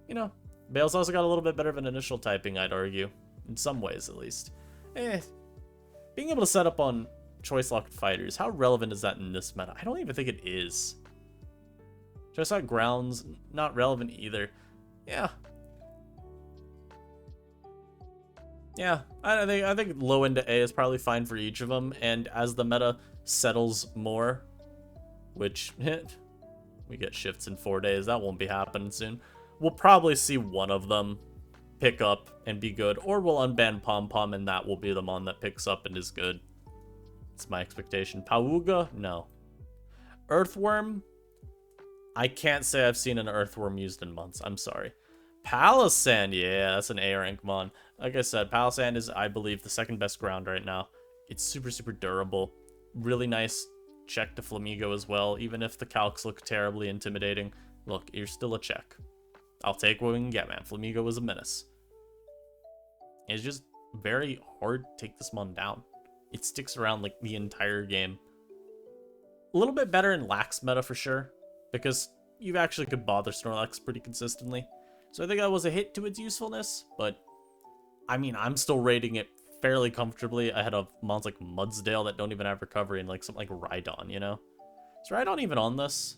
Speaker 1: You know, Bale's also got a little bit better of an initial typing, I'd argue. In some ways, at least. Being able to set up on choice-locked fighters, how relevant is that in this meta? I don't even think it is. Choice-locked grounds, not relevant either. Yeah. Yeah, I think low into A is probably fine for each of them, and as the meta settles more, which we get shifts in 4 days, that won't be happening soon. We'll probably see one of them pick up and be good, or we'll unban Pom Pom and that will be the mon that picks up and is good. It's my expectation. Pauga? No. Earthworm? I can't say I've seen an Earthworm used in months. I'm sorry. Palisand, yeah, that's an A rank mon. Like I said, Palisand is, I believe, the second best ground right now. It's super, super durable. Really nice check to Flamigo as well, even if the calcs look terribly intimidating. Look, you're still a check. I'll take what we can get, man. Flamigo was a menace. It's just very hard to take this mon down. It sticks around like the entire game. A little bit better in Lax meta for sure, because you actually could bother Snorlax pretty consistently. So I think that was a hit to its usefulness, but I mean, I'm still rating it fairly comfortably ahead of mons like Mudsdale that don't even have recovery, and like something like Rhydon, you know? Is Rhydon even on this?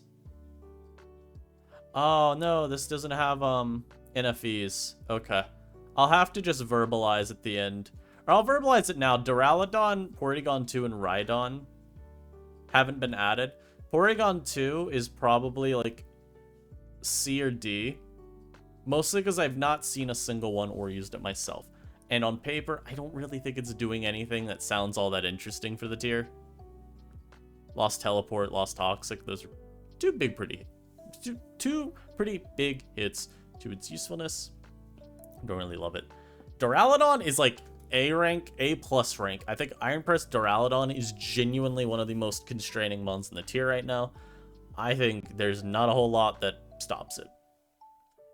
Speaker 1: Oh no, this doesn't have NFEs. Okay. I'll have to just verbalize at the end. Or I'll verbalize it now. Duraludon, Porygon 2, and Rhydon haven't been added. Porygon 2 is probably like C or D. Mostly because I've not seen a single one or used it myself. And on paper, I don't really think it's doing anything that sounds all that interesting for the tier. Lost Teleport, Lost Toxic, those are two pretty big hits to its usefulness. Don't really love it. Duraludon is like A rank, A plus rank. I think Iron Press Duraludon is genuinely one of the most constraining mons in the tier right now. I think there's not a whole lot that stops it.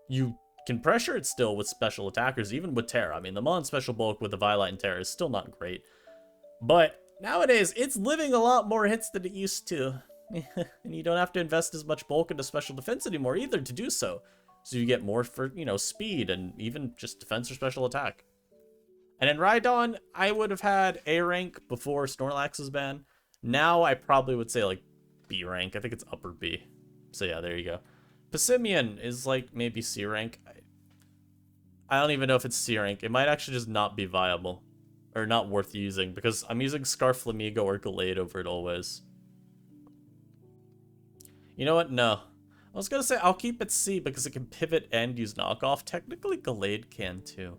Speaker 1: You can pressure it still with special attackers, even with Terra. I mean, the mon special bulk with the Violet and Terra is still not great. But nowadays, it's living a lot more hits than it used to. And you don't have to invest as much bulk into special defense anymore either to do so. So you get more for, you know, speed and even just defense or special attack. And in Rhydon, I would have had A rank before Snorlax's ban. Now I probably would say like B rank. I think it's upper B. So yeah, there you go. Passimian is like maybe C rank. I don't even know if it's C rank. It might actually just not be viable. Or not worth using, because I'm using Scarf Flamigo or Gallade over it always. You know what? No. I was gonna say I'll keep it C because it can pivot and use knockoff. Technically, Gallade can too.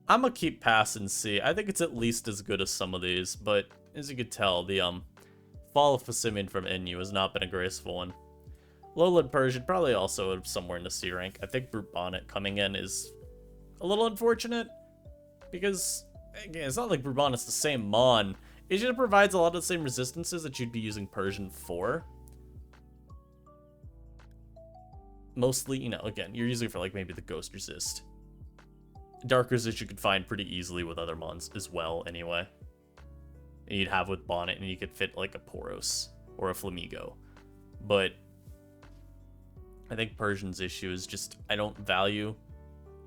Speaker 1: I'm gonna keep passing C. I think it's at least as good as some of these, but as you could tell, the fall of Passimian from NU has not been a graceful one. Lowland Persian probably also somewhere in the C rank. I think Brute Bonnet coming in is a little unfortunate because, again, it's not like Brute Bonnet's the same mon. It just provides a lot of the same resistances that you'd be using Persian for. Mostly, you know, again, you're using it for like maybe the Ghost Resist. Dark Resist you could find pretty easily with other mons as well, anyway. And you'd have with Bonnet, and you could fit like a Poros or a Flamigo. But I think Persian's issue is just I don't value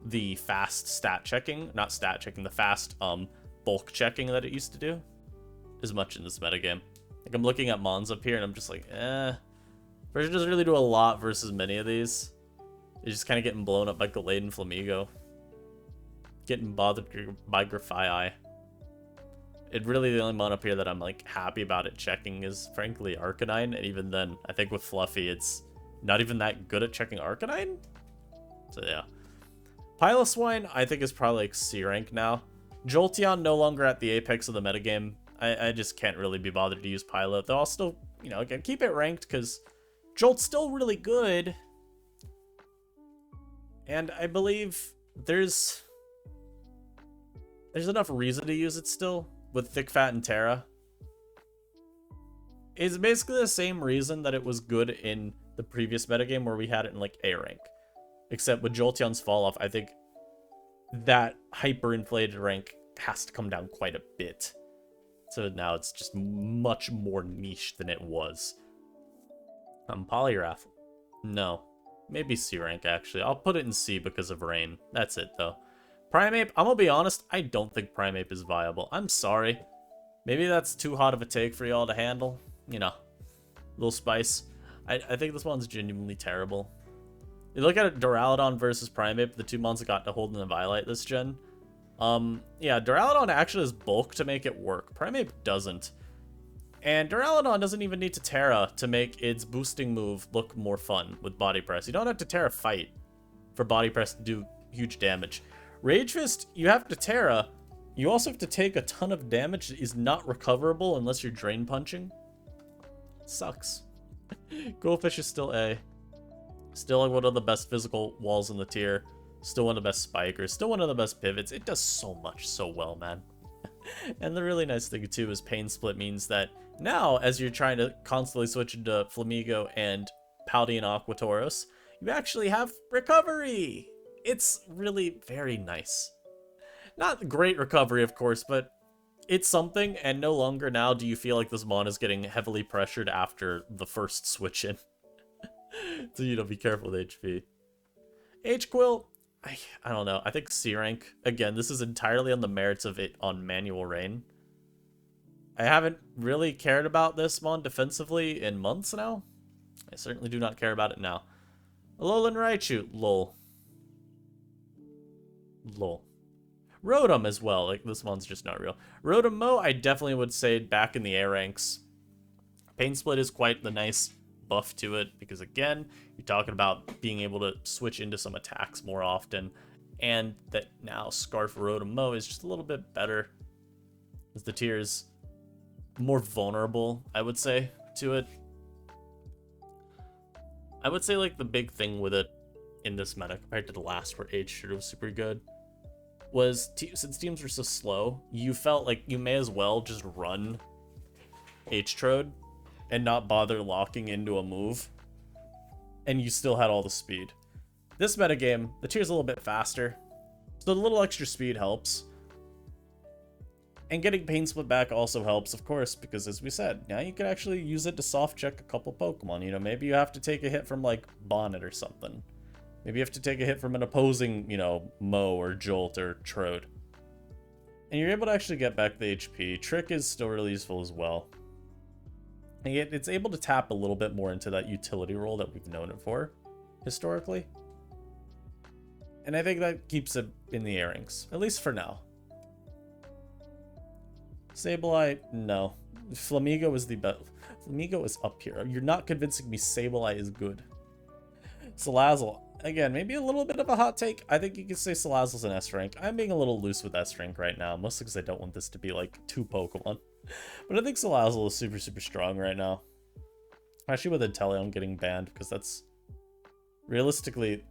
Speaker 1: the fast stat checking, not stat checking, the fast bulk checking that it used to do as much in this metagame. Like, I'm looking at mons up here, and I'm just like, Persian doesn't really do a lot versus many of these. It's just kind of getting blown up by Gallade and Flamigo. Getting bothered by Grafii. It really, the only mon up here that I'm like happy about it checking is frankly Arcanine, and even then, I think with Fluffy, it's not even that good at checking Arcanine. So yeah. Piloswine, I think, is probably like C rank now. Jolteon no longer at the apex of the metagame. I just can't really be bothered to use Pilot, though I'll still, you know, again, keep it ranked because Jolt's still really good. And I believe there's enough reason to use it still with Thick Fat and Terra. It's basically the same reason that it was good in the previous metagame where we had it in like A rank. Except with Jolteon's fall off, I think that hyperinflated rank has to come down quite a bit. So now it's just much more niche than it was. Polyrath. No. Maybe C rank, actually. I'll put it in C because of rain. That's it, though. Primeape, I'm gonna be honest, I don't think Primeape is viable. I'm sorry. Maybe that's too hot of a take for y'all to handle. You know, little spice. I think this one's genuinely terrible. You look at it, Duraludon versus Primeape, the two mons that got to hold in the Violet this gen. Yeah, Duraludon actually has bulk to make it work. Primeape doesn't. And Duraludon doesn't even need to Terra to make its boosting move look more fun with Body Press. You don't have to Terra Fight for Body Press to do huge damage. Rage Fist, you have to Terra. You also have to take a ton of damage that is not recoverable unless you're Drain Punching. Sucks. Goldfish is still A. Still like one of the best physical walls in the tier. Still one of the best spikers. Still one of the best pivots. It does so much so well, man. And the really nice thing too is Pain Split means that now, as you're trying to constantly switch into Flamigo and Paldean Aquatoros, you actually have recovery. It's really very nice. Not great recovery, of course, but it's something, and no longer now do you feel like this mon is getting heavily pressured after the first switch in. So, you know, be careful with HP. H-Quill, I don't know. I think C rank. Again, this is entirely on the merits of it on Manual Rain. I haven't really cared about this mon defensively in months now. I certainly do not care about it now. Alolan Raichu, lol. Lol. Rotom as well. Like, this mon's just not real. Rotom Mo, I definitely would say back in the A ranks. Pain Split is quite the nice buff to it because, again, you're talking about being able to switch into some attacks more often, and that now Scarf Rotom Mo is just a little bit better as the tier is more vulnerable, I would say, to it. I would say, like, the big thing with it in this meta compared to the last where H-Trode was super good was, since teams were so slow, you felt like you may as well just run H-Trode and not bother locking into a move, and you still had all the speed. This metagame, the tier's a little bit faster, so the little extra speed helps. And getting Pain Split back also helps, of course, because as we said, now you can actually use it to soft check a couple Pokemon. You know, maybe you have to take a hit from, like, Bonnet or something. Maybe you have to take a hit from an opposing, you know, Mo or Jolt or Trode. And you're able to actually get back the HP. Trick is still really useful as well. And yet it's able to tap a little bit more into that utility role that we've known it for, historically. And I think that keeps it in the airings, at least for now. Sableye, no. Flamigo is the best. Flamigo is up here. You're not convincing me Sableye is good. Salazzle, again, maybe a little bit of a hot take. I think you could say Salazzle's an S rank. I'm being a little loose with S rank right now, mostly because I don't want this to be like 2 Pokemon. But I think Salazzle is super, super strong right now. Especially with Inteleon getting banned, because that's realistically,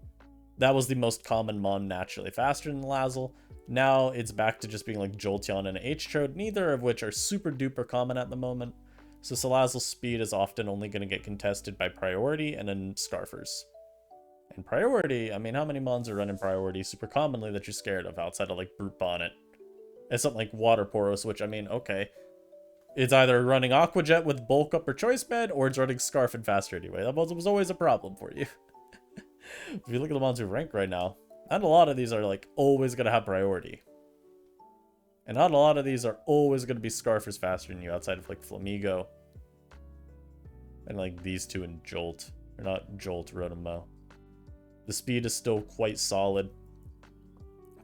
Speaker 1: that was the most common mon naturally faster than Salazzle. Now it's back to just being like Jolteon and H-Trode, neither of which are super duper common at the moment. So Salazzle's speed is often only going to get contested by priority and then Scarfers. And priority, I mean, how many mons are running priority super commonly that you're scared of outside of like Brute Bonnet? It's something like Water Poros, which I mean, okay. It's either running Aqua Jet with bulk up or choice bed, or it's running Scarf and faster anyway. That was always a problem for you. If you look at the mons who rank right now, not a lot of these are like always gonna have priority. And not a lot of these are always gonna be Scarfers faster than you outside of like Flamigo. And like these two in Jolt. Or not Jolt, Rotomo. The speed is still quite solid.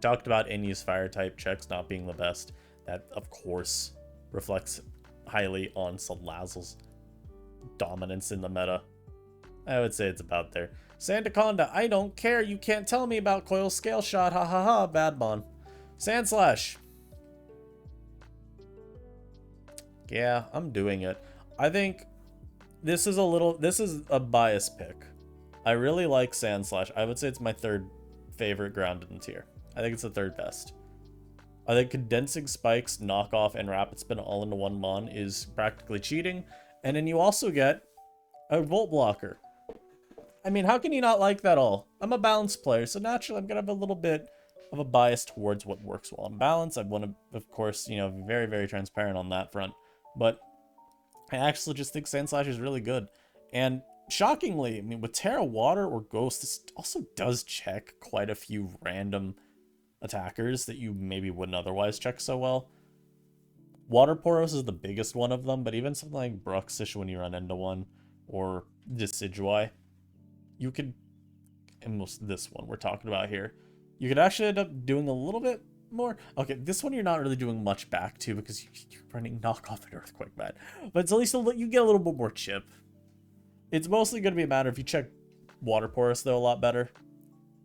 Speaker 1: Talked about Inyu's fire type checks not being the best. That, of course, reflects highly on Salazzle's dominance in the meta. I would say it's about there. Sandaconda, I don't care. You can't tell me about Coil Scale Shot. Ha ha ha. Bad mon. Sandslash. Yeah, I'm doing it. I think this is a bias pick. I really like Sandslash. I would say it's my third favorite grounded in tier. I think it's the third best. I think Condensing Spikes, Knockoff, and Rapid Spin all into one mon is practically cheating. And then you also get a Volt Blocker. I mean, how can you not like that all? I'm a balanced player, so naturally I'm going to have a little bit of a bias towards what works well in balance. I want to, of course, you know, be very, very transparent on that front. But I actually just think Sandslash is really good. And shockingly, I mean, with Terra Water or Ghost, this also does check quite a few random attackers that you maybe wouldn't otherwise check so well. Water Poros is the biggest one of them, but even something like Bruxish when you run into one, or Decidueye, you could, and this one we're talking about here, you could actually end up doing a little bit more. Okay, this one you're not really doing much back to because you're running Knockoff and Earthquake, man. But it's at least you get a little bit more chip. It's mostly going to be a matter if you check Water Porous, though, a lot better.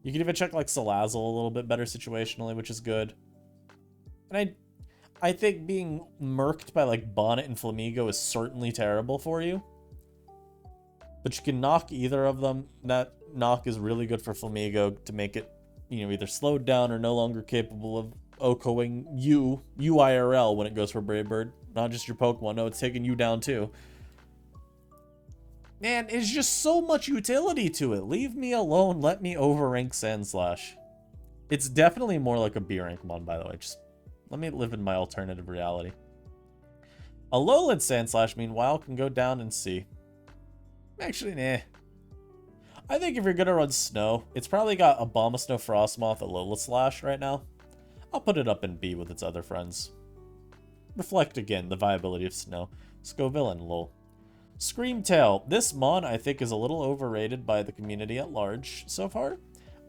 Speaker 1: You can even check, like, Salazzle a little bit better situationally, which is good. And I think being murked by, like, Bonnet and Flamigo is certainly terrible for you. But you can knock either of them. That knock is really good for Flamigo to make it, you know, either slowed down or no longer capable of OHKOing you IRL when it goes for Brave Bird. Not just your Pokemon. No, it's taking you down, too. Man, it's just so much utility to it. Leave me alone. Let me overrank Sandslash. It's definitely more like a B rank mon, by the way. Just let me live in my alternative reality. A Alolan Sandslash, meanwhile, can go down and C. Actually, nah. I think if you're gonna run Snow, it's probably got Abomasnow, Frostmoth, Alola Slash right now. I'll put it up in B with its other friends. Reflect again the viability of Snow. Scovillain, lol. Screamtail. This mon, I think, is a little overrated by the community at large so far.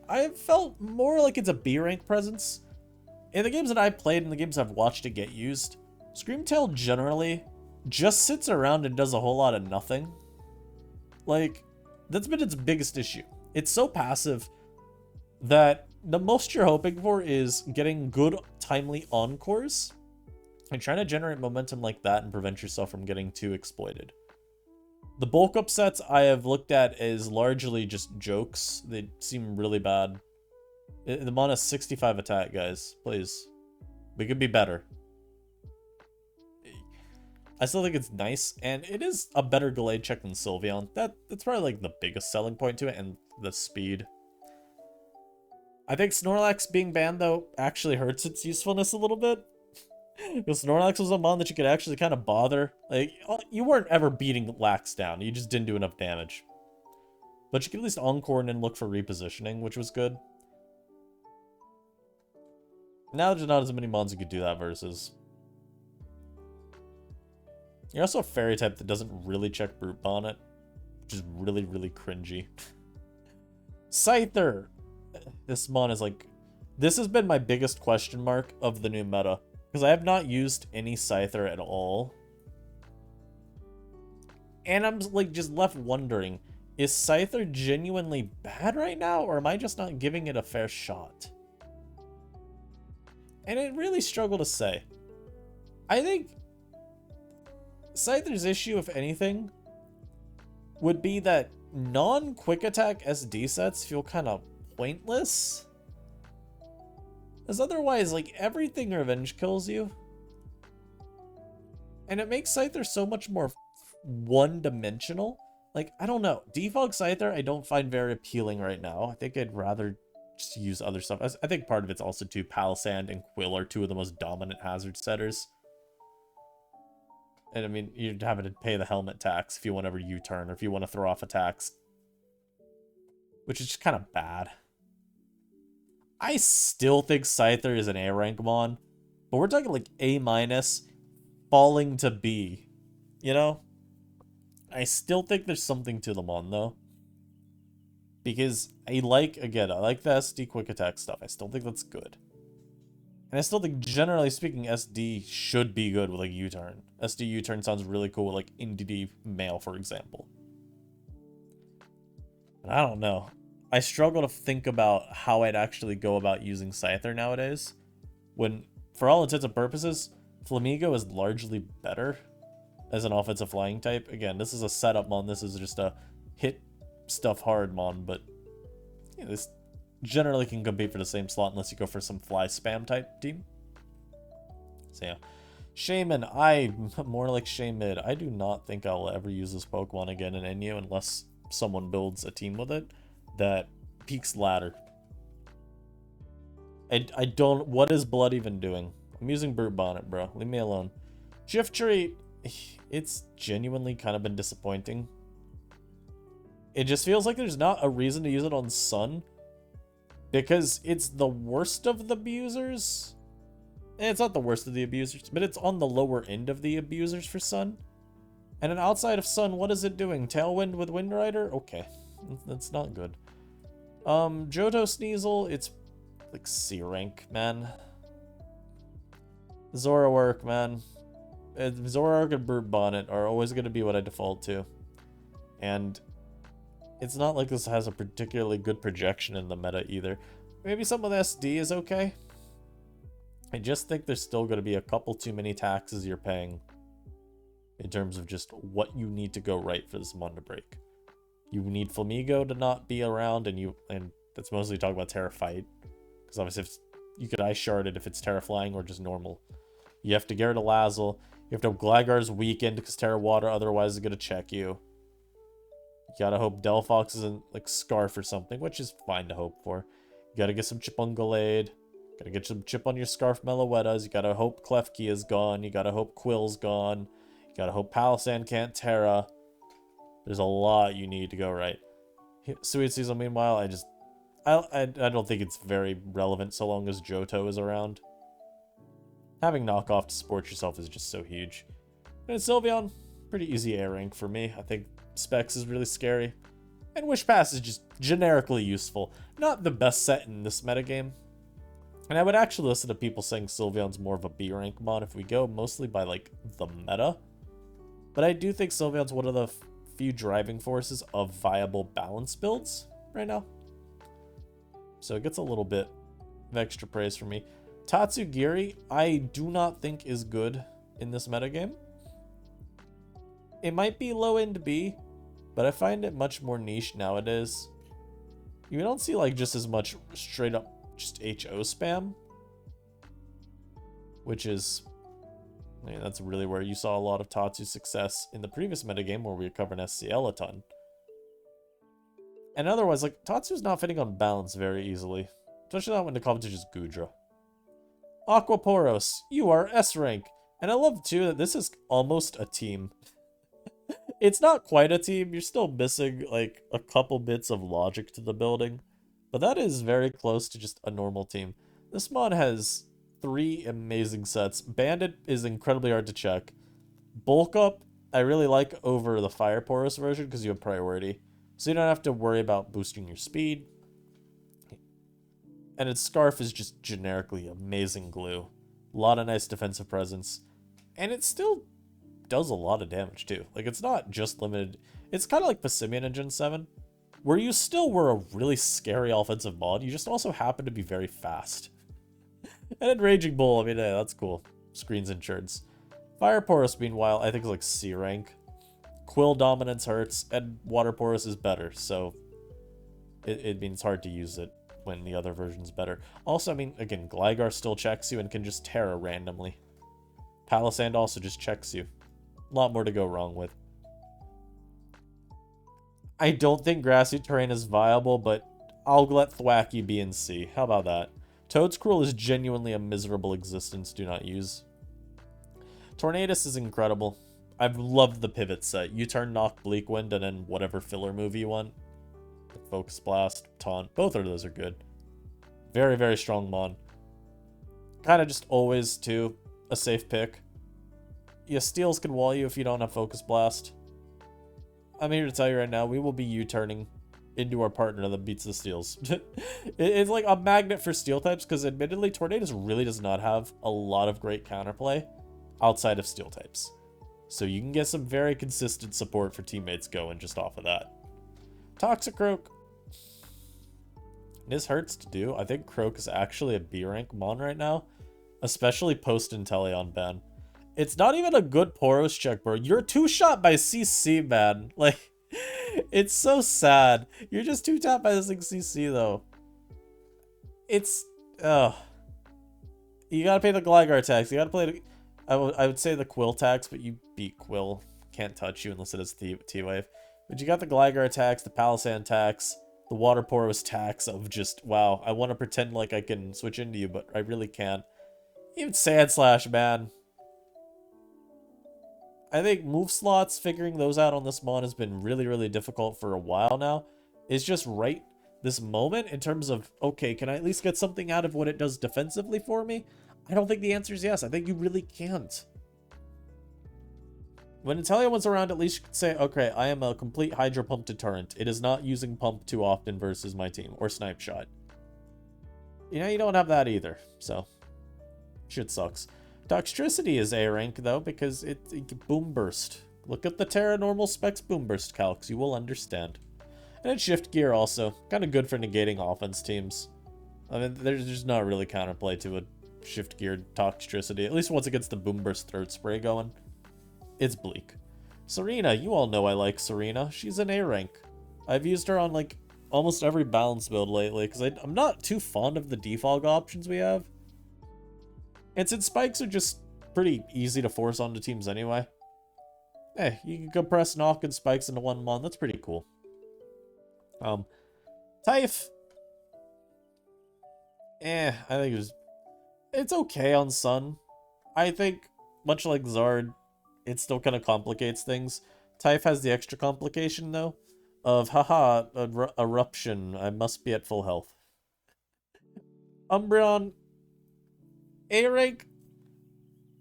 Speaker 1: I've felt more like it's a B rank presence. In the games that I've played and the games I've watched it get used, Screamtail generally just sits around and does a whole lot of nothing. Like, that's been its biggest issue. It's so passive that the most you're hoping for is getting good, timely encores and trying to generate momentum like that and prevent yourself from getting too exploited. The bulk up sets I have looked at as largely just jokes. They seem really bad. The mon has 65 attack, guys. Please. We could be better. I still think it's nice, and it is a better Gallade check than Sylveon. That's probably like the biggest selling point to it, and the speed. I think Snorlax being banned, though, actually hurts its usefulness a little bit. Because Snorlax was a mon that you could actually kind of bother. Like, you weren't ever beating Lax down. You just didn't do enough damage. But you could at least encore and then look for repositioning, which was good. Now there's not as many mons you could do that versus. You're also a fairy type that doesn't really check Brute Bonnet, which is really, really cringy. Scyther! This mon is like... This has been my biggest question mark of the new meta. Because I have not used any Scyther at all. And I'm like just left wondering, is Scyther genuinely bad right now? Or am I just not giving it a fair shot? And I really struggle to say. I think Scyther's issue, if anything, would be that non-quick attack SD sets feel kind of pointless. As otherwise, like, everything revenge kills you. And it makes Scyther so much more one-dimensional Like, I don't know. Defog Scyther I don't find very appealing right now. I think I'd rather just use other stuff. I think part of it's also too Palisand and Quill are two of the most dominant hazard setters. And I mean, you'd have to pay the helmet tax if you want to ever U-turn or if you want to throw off attacks. Which is just kind of bad. I still think Scyther is an A rank mon, but we're talking like A minus falling to B. You know? I still think there's something to the mon though. Because I like the SD quick attack stuff. I still think that's good. And I still think, generally speaking, SD should be good with like U-turn. SD U-turn sounds really cool with like NDD mail, for example. But I don't know. I struggle to think about how I'd actually go about using Scyther nowadays. When, for all intents and purposes, Flamigo is largely better as an offensive flying type. Again, this is a setup mon. This is just a hit stuff hard mon, but yeah, this generally can compete for the same slot unless you go for some fly spam type team. So yeah. Shaman, more like Shamid. I do not think I'll ever use this Pokemon again in NU unless someone builds a team with it that peaks ladder. I don't, what is Blood even doing? I'm using Brute Bonnet, bro. Leave me alone. Shiftry, it's genuinely kind of been disappointing. It just feels like there's not a reason to use it on Sun. Because it's the worst of the abusers. It's not the worst of the abusers, but it's on the lower end of the abusers for Sun. And then outside of Sun, what is it doing? Tailwind with Wind Rider? Okay. That's not good. Johto Sneasel, it's like C rank, man. Zoroark, man. Zoroark and Brute Bonnet are always going to be what I default to. And it's not like this has a particularly good projection in the meta either. Maybe some of the SD is okay. I just think there's still going to be a couple too many taxes you're paying in terms of just what you need to go right for this mon to break. You need Flamigo to not be around, and that's mostly talking about Terra Fight. Because obviously you could Ice Shard it if it's Terra Flying or just normal. You have to Gyarados. You have to have Gligar's weakened because Terra Water otherwise is going to check you. You gotta hope Delphox isn't like Scarf or something, which is fine to hope for. You gotta get some chip on Gallade. Gotta get some chip on your Scarf Meloettas. You gotta hope Klefki is gone. You gotta hope Quill's gone. You gotta hope Palisand can't Terra. There's a lot you need to go right. Sweet Seasel, meanwhile, I don't think it's very relevant so long as Johto is around. Having knockoff to support yourself is just so huge. And Sylveon, pretty easy A rank for me. I think Specs is really scary. And Wish Pass is just generically useful. Not the best set in this metagame. And I would actually listen to people saying Sylveon's more of a B rank mod if we go mostly by like the meta. But I do think Sylveon's one of the few driving forces of viable balance builds right now. So it gets a little bit of extra praise from me. Tatsugiri, I do not think is good in this metagame. It might be low end B, but I find it much more niche nowadays. You don't see like just as much straight up just HO spam, which is, I mean, that's really where you saw a lot of Tatsu's success in the previous metagame where we were covering SCL a ton. And otherwise, like, Tatsu's not fitting on balance very easily, especially not when the competition is Gudra. Aquaporos, you are S rank, and I love too that this is almost a team. It's not quite a team, you're still missing like a couple bits of logic to the building, but that is very close to just a normal team. This mod has 3 amazing sets. Bandit is incredibly hard to check. Bulk Up, I really like over the Fire Porous version because you have priority, so you don't have to worry about boosting your speed. And its Scarf is just generically amazing glue. A lot of nice defensive presence, and it still does a lot of damage too. Like, it's not just limited. It's kind of like Passimian in Gen 7, where you still were a really scary offensive mod, you just also happen to be very fast. And in Raging Bull, I mean, yeah, that's cool. Screens and shards. Fire Porous, meanwhile, I think is like C rank. Quill dominance hurts, and Water Porous is better, so it means hard to use it when the other version's better. Also, I mean, again, Gligar still checks you and can just Terra randomly. Palisand also just checks you. A lot more to go wrong with. I don't think grassy terrain is viable, but I'll let Thwacky be in C. How about that? Toadscruel is genuinely a miserable existence. Do not use. Tornadus is incredible. I've loved the pivot set. U-turn, knock, bleak wind, and then whatever filler move you want. Focus blast, taunt. Both of those are good. Very, very strong mon. Kind of just always, too, a safe pick. Yeah, steals can wall you if you don't have focus blast. I'm here to tell you right now, we will be U-turning into our partner that beats the steals. It's like a magnet for steel types, because admittedly, Tornadus really does not have a lot of great counterplay outside of steel types. So you can get some very consistent support for teammates going just off of that. Toxicroak. This hurts to do. I think Croak is actually a B rank mon right now, especially post Inteleon ban. It's not even a good Poros check, bro. You're 2-shot by CC, man. Like, it's so sad. You're just 2-tapped by this CC, though. It's, you gotta pay the Gligar tax. You gotta play the, I would say the Quill tax, but you beat Quill. Can't touch you unless it is T-Wave. But you got the Gligar tax, the Palisand tax, the Water Poros tax of just, wow, I want to pretend like I can switch into you, but I really can't. Even Sand Slash, man. I think move slots, figuring those out on this mon has been really, really difficult for a while now. It's just right this moment in terms of, okay, can I at least get something out of what it does defensively for me? I don't think the answer is yes. I think you really can't. When Inteleon was around, at least you could say, okay, I am a complete Hydro Pump deterrent. It is not using Pump too often versus my team, or Snipe Shot. You know, you don't have that either, so shit sucks. Toxtricity is A rank, though, because it Boom Burst. Look at the Terra Normal Specs Boom Burst calcs. You will understand. And it's Shift Gear also. Kind of good for negating offense teams. I mean, there's just not really counterplay to a Shift Geared Toxtricity. At least once it gets the Boom Burst Throat Spray going. It's bleak. Serena, you all know I like Serena. She's an A rank. I've used her on, like, almost every balance build lately, because I'm not too fond of the defog options we have. And since spikes are just pretty easy to force onto teams anyway. Hey, you can compress knock and spikes into one mon. That's pretty cool. Typh. I think it's okay on Sun. I think, much like Zard, it still kind of complicates things. Typh has the extra complication, though, of, haha, eruption. I must be at full health. Umbreon. A rank,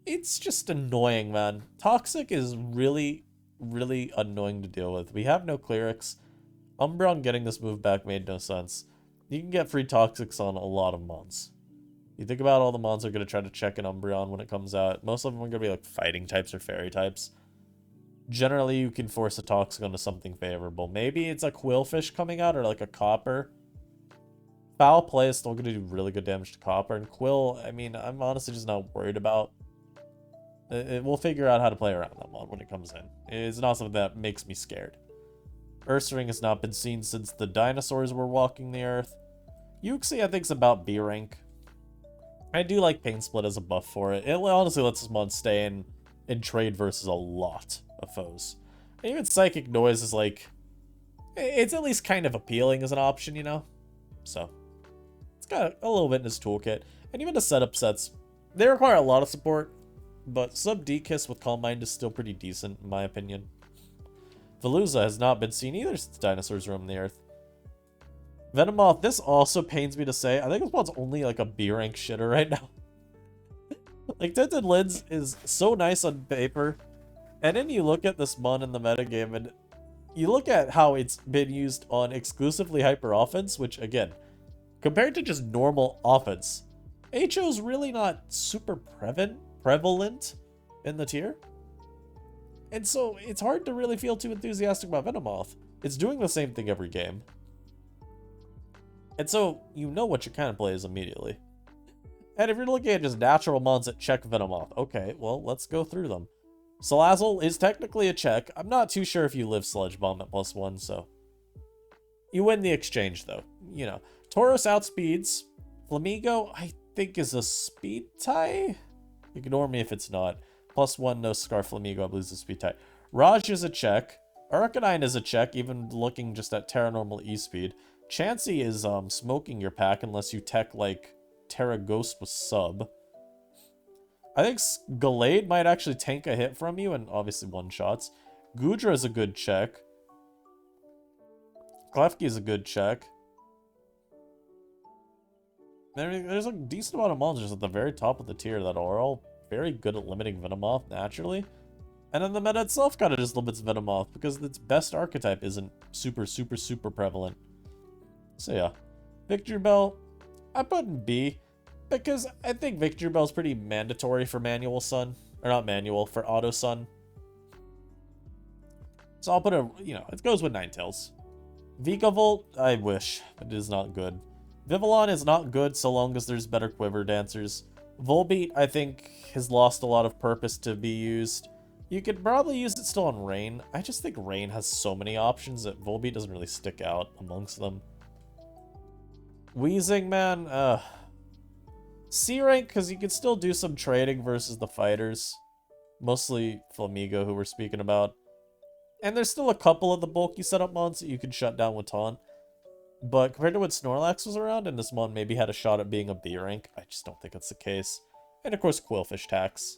Speaker 1: it's just annoying, man. Toxic is really, really annoying to deal with. We have no Clerics. Umbreon getting this move back made no sense. You can get free Toxics on a lot of mons. You think about all the mons are going to try to check an Umbreon when it comes out. Most of them are going to be like fighting types or fairy types. Generally, you can force a Toxic onto something favorable. Maybe it's a Quillfish coming out or like a Copper. Foul play is still going to do really good damage to Copper. And Quill, I mean, I'm honestly just not worried about. We'll figure out how to play around that mod when it comes in. It's not something that makes me scared. Ursaring has not been seen since the dinosaurs were walking the earth. Uxie, I think, is about B rank. I do like Pain Split as a buff for it. It honestly lets this mod stay in trade versus a lot of foes. And even Psychic Noise is like, it's at least kind of appealing as an option, you know? So, it's got a little bit in his toolkit. And even the setup sets, they require a lot of support, but Sub D-Kiss with Calm Mind is still pretty decent, in my opinion. Veluza has not been seen either since dinosaurs roamed the earth. Venomoth, this also pains me to say, I think this one's only like a B rank shitter right now. Like, Tinted Lids is so nice on paper, and then you look at this mon in the metagame, and you look at how it's been used on exclusively hyper offense, which, again, compared to just normal offense, HO's really not super prevalent in the tier. And so it's hard to really feel too enthusiastic about Venomoth. It's doing the same thing every game. And so you know what your counterplay is immediately. And if you're looking at just natural mons that check Venomoth, okay, well, let's go through them. Salazzle is technically a check. I'm not too sure if you live Sludge Bomb at +1, so. You win the exchange, though. You know. Tauros outspeeds. Flamigo, I think, is a speed tie? Ignore me if it's not. +1, no Scarf Flamigo, I believe, is a speed tie. Raj is a check. Arcanine is a check, even looking just at Terra Normal E-Speed. Chansey is smoking your pack unless you tech like Terra Ghost with sub. I think Gallade might actually tank a hit from you and obviously one-shots. Goodra is a good check. Klefki is a good check. There's a decent amount of monsters at the very top of the tier that are all very good at limiting Venomoth naturally. And then the meta itself kind of just limits Venomoth because its best archetype isn't super prevalent. So yeah. Victory Bell, I put in B because I think Victory Bell is pretty mandatory for Manual Sun. Or not Manual, for Auto Sun. So I'll put a, you know, it goes with Ninetales. Vikavolt, I wish, but it is not good. Vivillon is not good so long as there's better Quiver Dancers. Volbeat, I think, has lost a lot of purpose to be used. You could probably use it still on Rain. I just think Rain has so many options that Volbeat doesn't really stick out amongst them. Weezing, man, C rank, because you can still do some trading versus the fighters. Mostly Flamigo, who we're speaking about. And there's still a couple of the bulky setup mons that you can shut down with Taunt. But compared to when Snorlax was around, and this mon maybe had a shot at being a B rank, I just don't think that's the case. And of course, Quillfish tax.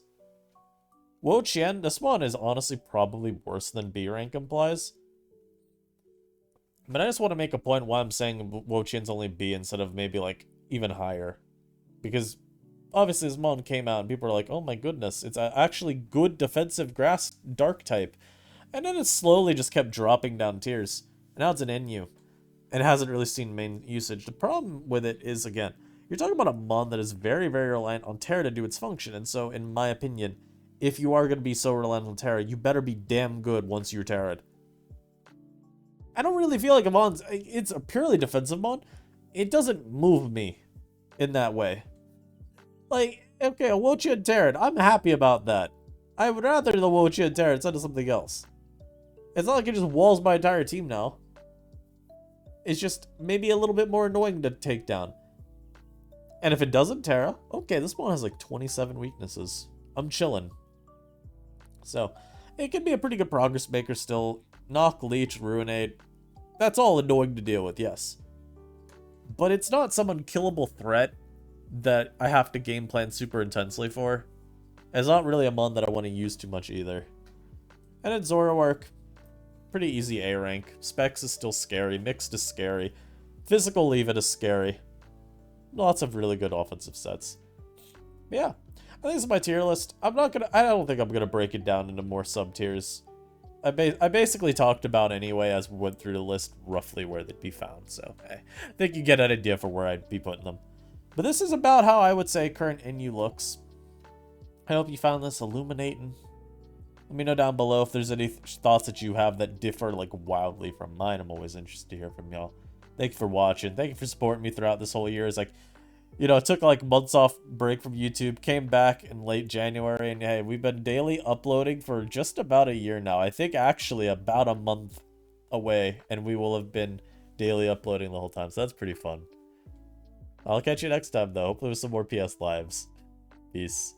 Speaker 1: Wo-Chien, this mon is honestly probably worse than B rank implies. But I just want to make a point why I'm saying Wo-Chien's only B instead of maybe like even higher. Because obviously this mon came out and people are like, oh my goodness, it's actually good defensive grass dark type. And then it slowly just kept dropping down tiers. And now it's an NU. And it hasn't really seen main usage. The problem with it is, again, you're talking about a mon that is very reliant on Terra to do its function. And so, in my opinion, if you are going to be so reliant on Terra, you better be damn good once you're Terra'd. I don't really feel like a mon's... It's a purely defensive mon. It doesn't move me in that way. Like, okay, a Wo-Chien Terra'd, I'm happy about that. I would rather the Wo-Chien Terra'd instead of something else. It's not like it just walls my entire team now. It's just maybe a little bit more annoying to take down. And if it doesn't Terra, okay, this one has like 27 weaknesses. I'm chilling. So, it can be a pretty good progress maker still. Knock, Leech, Ruinate. That's all annoying to deal with, yes. But it's not some unkillable threat that I have to game plan super intensely for. It's not really a mon that I want to use too much either. And then Zoroark. Pretty easy A rank. Specs is still scary. Mixed is scary. Physical Leave It is scary. Lots of really good offensive sets. But yeah, I think this is my tier list. I don't think I'm gonna break it down into more sub tiers. I basically talked about anyway as we went through the list roughly where they'd be found. So I think you get an idea for where I'd be putting them. But this is about how I would say current NU looks. I hope you found this illuminating. Let me know down below if there's any thoughts that you have that differ like wildly from mine. I'm always interested to hear from y'all. Thank you for watching. Thank you for supporting me throughout this whole year. It's like, you know, it took like months off break from YouTube, came back in late January, and hey, we've been daily uploading for just about a year now. I think actually about a month away, and we will have been daily uploading the whole time, so that's pretty fun. I'll catch you next time though, hopefully with some more PS Lives. Peace.